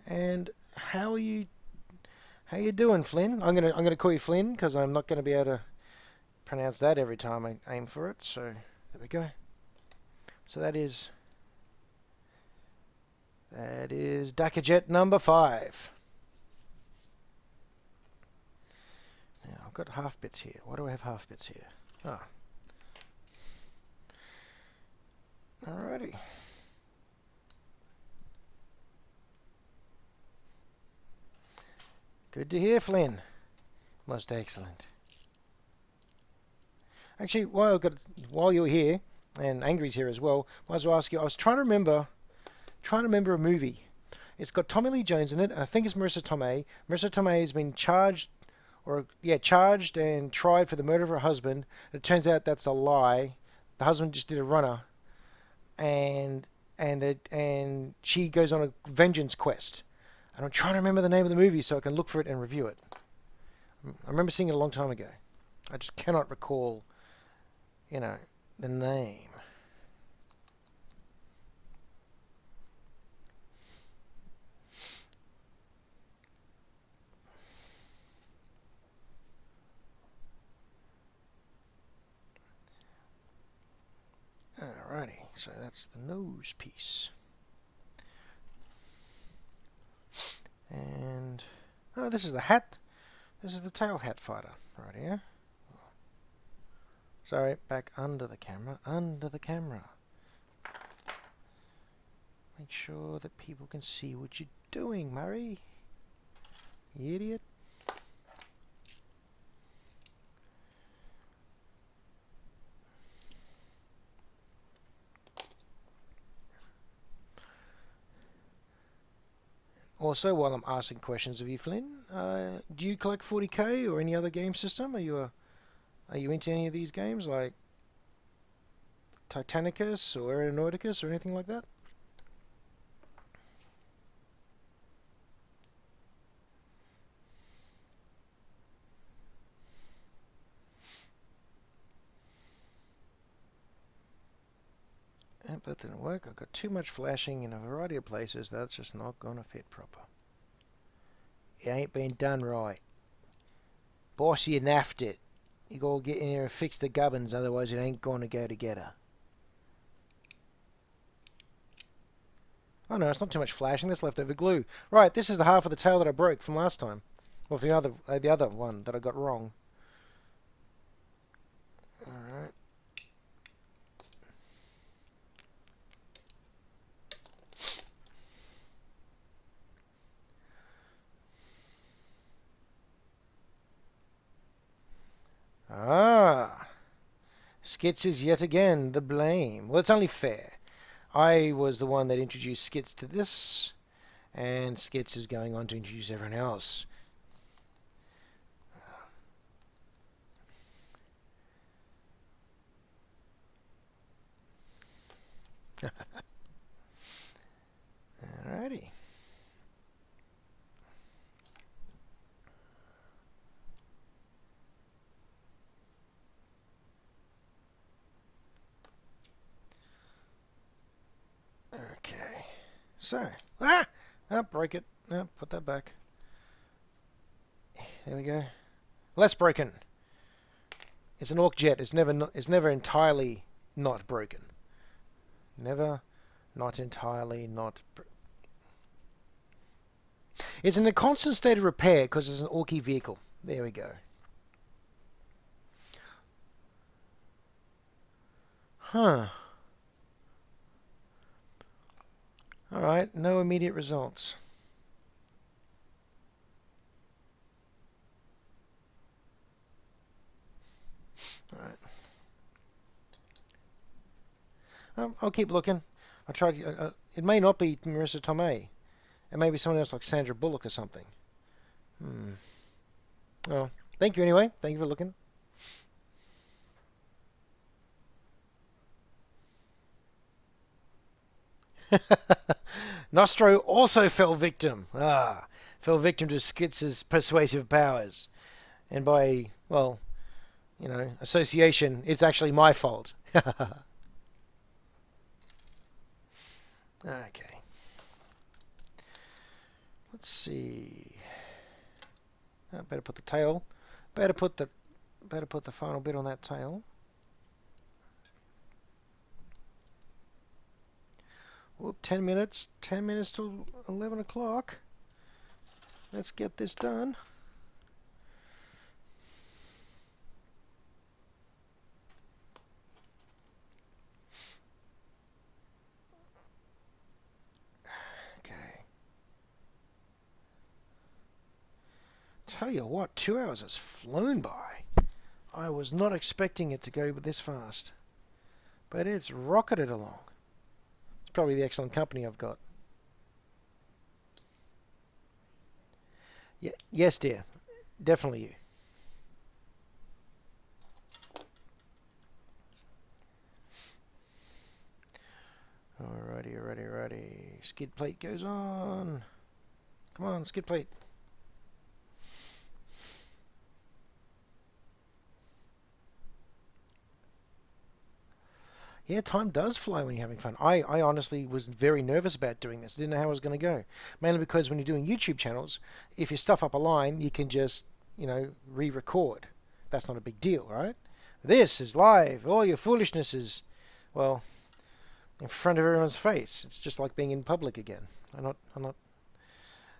And how are you doing, Flynn? I'm gonna call you Flynn because I'm not gonna be able to pronounce that every time I aim for it. So there we go. So that is Dakkajet number 5. I've got half bits here. Why do I have half bits here? Ah. Alrighty. Good to hear, Flynn. Most excellent. Actually, while you're here, and Angry's here as well, might as well ask you. I was trying to remember a movie. It's got Tommy Lee Jones in it. I think it's Marissa Tomei. Marissa Tomei has been charged and tried for the murder of her husband. It turns out that's a lie. The husband just did a runner, and she goes on a vengeance quest. And I'm trying to remember the name of the movie so I can look for it and review it. I remember seeing it a long time ago. I just cannot recall, the name. Alrighty, so that's the nose piece. And, this is the hat. This is the tail hat fighter right here. Sorry, back under the camera. Make sure that people can see what you're doing, Murray. You idiot. Also, while I'm asking questions of you, Flynn, do you collect 40k or any other game system? Are you into any of these games like Titanicus or Aeronauticus or anything like that? Yep, that didn't work. I've got too much flashing in a variety of places. That's just not going to fit proper. It ain't been done right. Boss, you naffed it. You gotta get in there and fix the gubbins, otherwise it ain't going to go together. Oh no, it's not too much flashing. That's leftover glue. Right, this is the half of the tail that I broke from last time. Well, the other one that I got wrong. Alright. Ah, Skits is yet again the blame. Well, it's only fair. I was the one that introduced Skits to this, and Skits is going on to introduce everyone else. Alrighty. Okay. So, break it. Put that back. There we go. Less broken. It's an Ork jet. It's never entirely not broken. Never not entirely not. It's in a constant state of repair because it's an Orky vehicle. There we go. Huh. Alright, no immediate results. Alright. I'll keep looking. I'll try to. It may not be Marissa Tomei. It may be someone else like Sandra Bullock or something. Oh, thank you anyway. Thank you for looking. Nostro also fell victim. Fell victim to Skits' persuasive powers. And by, well, association, it's actually my fault. Okay. Let's see. Better put the tail. Better put the final bit on that tail. Whoop, 10 minutes. 10 minutes till 11 o'clock. Let's get this done. tell you what, 2 hours has flown by. I was not expecting it to go this fast. But it's rocketed along. It's probably the excellent company I've got. Yeah, yes, dear. Definitely you. Alrighty. Skid plate goes on. Come on, skid plate. Yeah, time does fly when you're having fun. I honestly was very nervous about doing this. Didn't know how it was going to go. Mainly because when you're doing YouTube channels, if you stuff up a line, you can just, re-record. That's not a big deal, right? This is live. All your foolishness is, well, in front of everyone's face. It's just like being in public again. I'm not.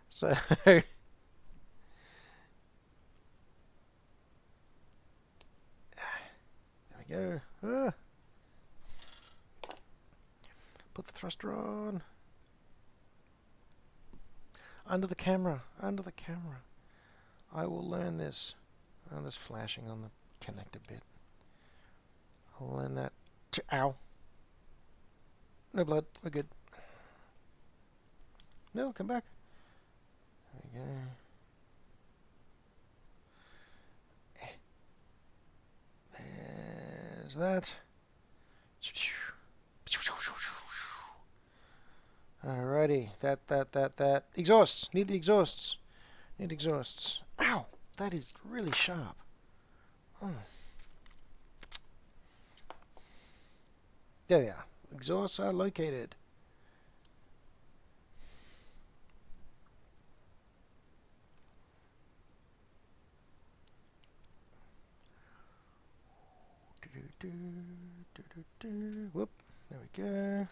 So, there we go. Put the thruster on. Under the camera. I will learn this. Oh, there's flashing on the connector bit. I'll learn that. Ow. No blood. We're good. No, come back. There we go. There's that. Alrighty. That. Exhausts. Need the exhausts. Ow! That is really sharp. Oh. There we are. Exhausts are located. Whoop. There we go.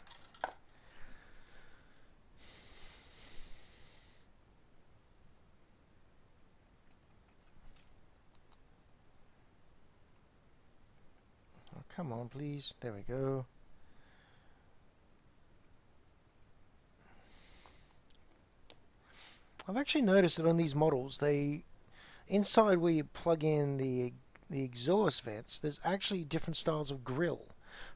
Oh, come on, please. There we go. I've actually noticed that on these models, inside where you plug in the exhaust vents, there's actually different styles of grill.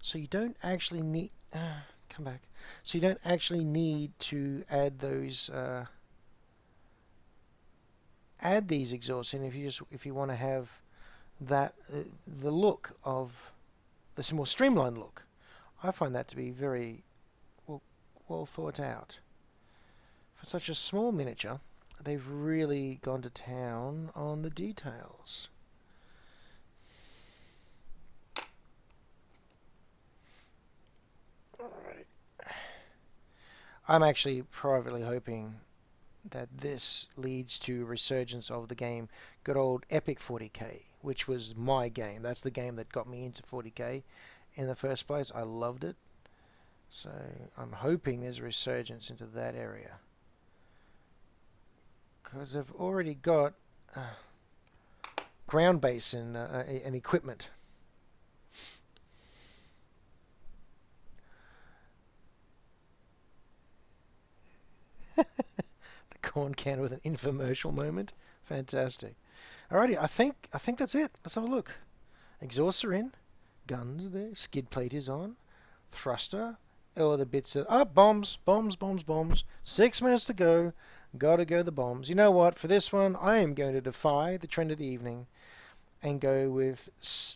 So you don't actually need come back. So you don't actually need to add those add these exhausts in if you want to have that the look of this more streamlined look. I find that to be very well thought out. For such a small miniature, they've really gone to town on the details. Alright. I'm actually privately hoping that this leads to a resurgence of the game, good old Epic 40k, which was my game. That's the game that got me into 40k in the first place. I loved it. So I'm hoping there's a resurgence into that area. Because I've already got ground base and equipment. The corn can with an infomercial moment. Fantastic. Alrighty, I think that's it. Let's have a look. Exhausts are in. Guns are there. Skid plate is on. Thruster. All the bits of bombs. 6 minutes to go. Gotta go the bombs. You know what? For this one, I am going to defy the trend of the evening and go with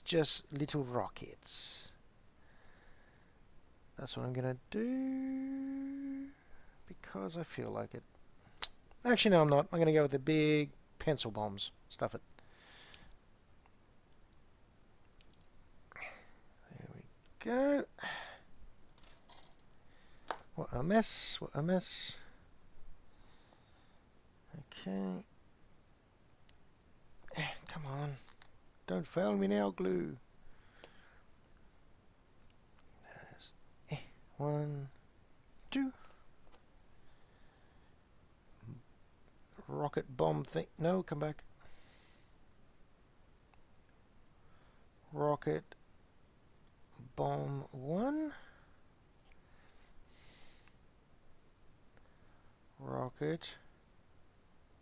just little rockets. That's what I'm going to do because I feel like it. Actually, no, I'm not. I'm going to go with the big pencil bombs. Stuff it. There we go. What a mess. Okay. Come on. Don't fail me now, glue. There's 1, 2. Rocket bomb thing. No, come back. Rocket bomb 1. Rocket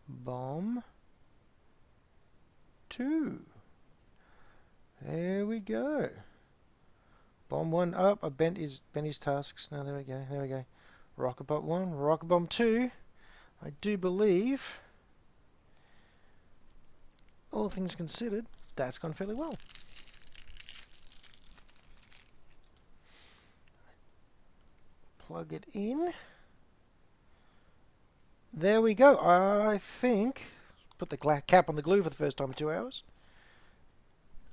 bomb 2. There we go. Bomb 1 up. I bent his tasks. No, there we go. There we go. Rocket bomb 1. Rocket bomb 2. I do believe, all things considered, that's gone fairly well. Plug it in. There we go. I think, put the cap on the glue for the first time in 2 hours.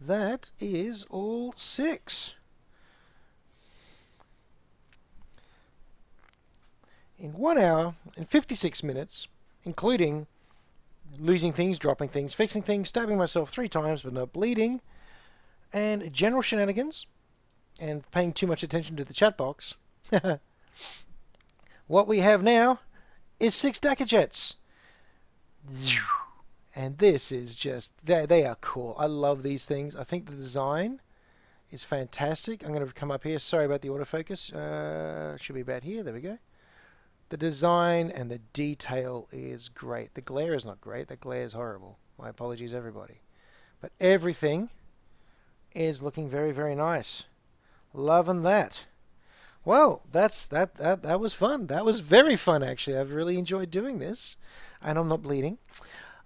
That is all 6. In 1 hour and 56 minutes, including losing things, dropping things, fixing things, stabbing myself 3 times for no bleeding, and general shenanigans, and paying too much attention to the chat box. What we have now is 6 Dakkajets. And this is just, they are cool. I love these things. I think the design is fantastic. I'm going to come up here. Sorry about the autofocus. Should be about here. There we go. The design and the detail is great. The glare is not great. The glare is horrible. My apologies, everybody. But everything is looking very, very nice. Loving that. Well, that was fun. That was very fun, actually. I've really enjoyed doing this, and I'm not bleeding.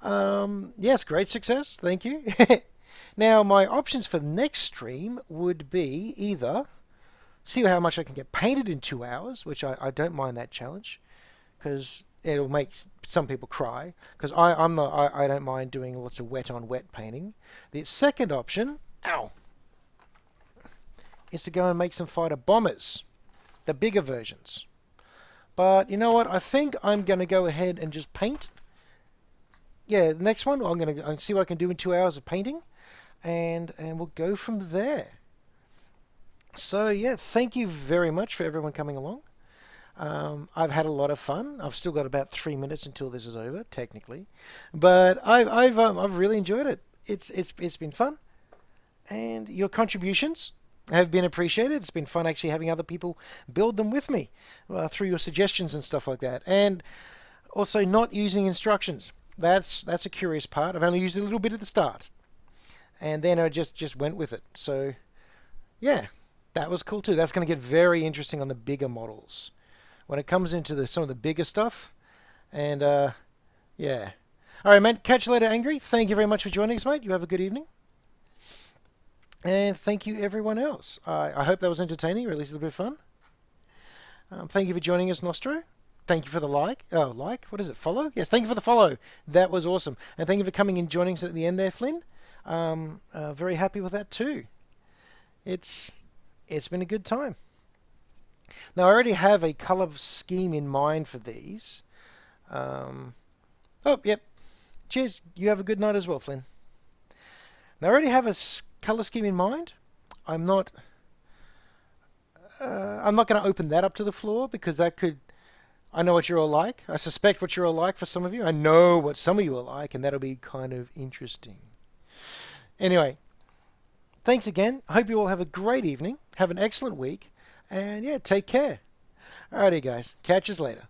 Yes, great success. Thank you. Now, my options for the next stream would be either see how much I can get painted in 2 hours, which I don't mind that challenge, because it'll make some people cry. Because I don't mind doing lots of wet on wet painting. The second option, is to go and make some fighter bombers, the bigger versions. But you know what? I think I'm going to go ahead and just paint. Yeah, the next one I'm going to see what I can do in 2 hours of painting, and we'll go from there. So yeah, thank you very much for everyone coming along. I've had a lot of fun. I've still got about 3 minutes until this is over, technically, but I've really enjoyed it. It's been fun, and your contributions have been appreciated. It's been fun actually having other people build them with me through your suggestions and stuff like that, and also not using instructions. That's a curious part. I've only used a little bit at the start, and then I just went with it. So yeah, that was cool too. That's going to get very interesting on the bigger models when it comes into some of the bigger stuff. And yeah. All right, man. Catch you later, Angry. Thank you very much for joining us, mate. You have a good evening. And thank you, everyone else. I hope that was entertaining, or at least a little bit of fun. Thank you for joining us, Nostro. Thank you for the like. Oh, like? What is it? Follow? Yes, thank you for the follow. That was awesome. And thank you for coming and joining us at the end there, Flynn. Very happy with that too. It's been a good time. Now, I already have a color scheme in mind for these. Oh, yep. Cheers. You have a good night as well, Flynn. Now, I already have a color scheme in mind. I'm not going to open that up to the floor, because that could... I know what you're all like. I suspect what you're all like for some of you. I know what some of you are like, and that'll be kind of interesting. Anyway, thanks again. I hope you all have a great evening. Have an excellent week. And yeah, take care. Alrighty, guys. Catch us later.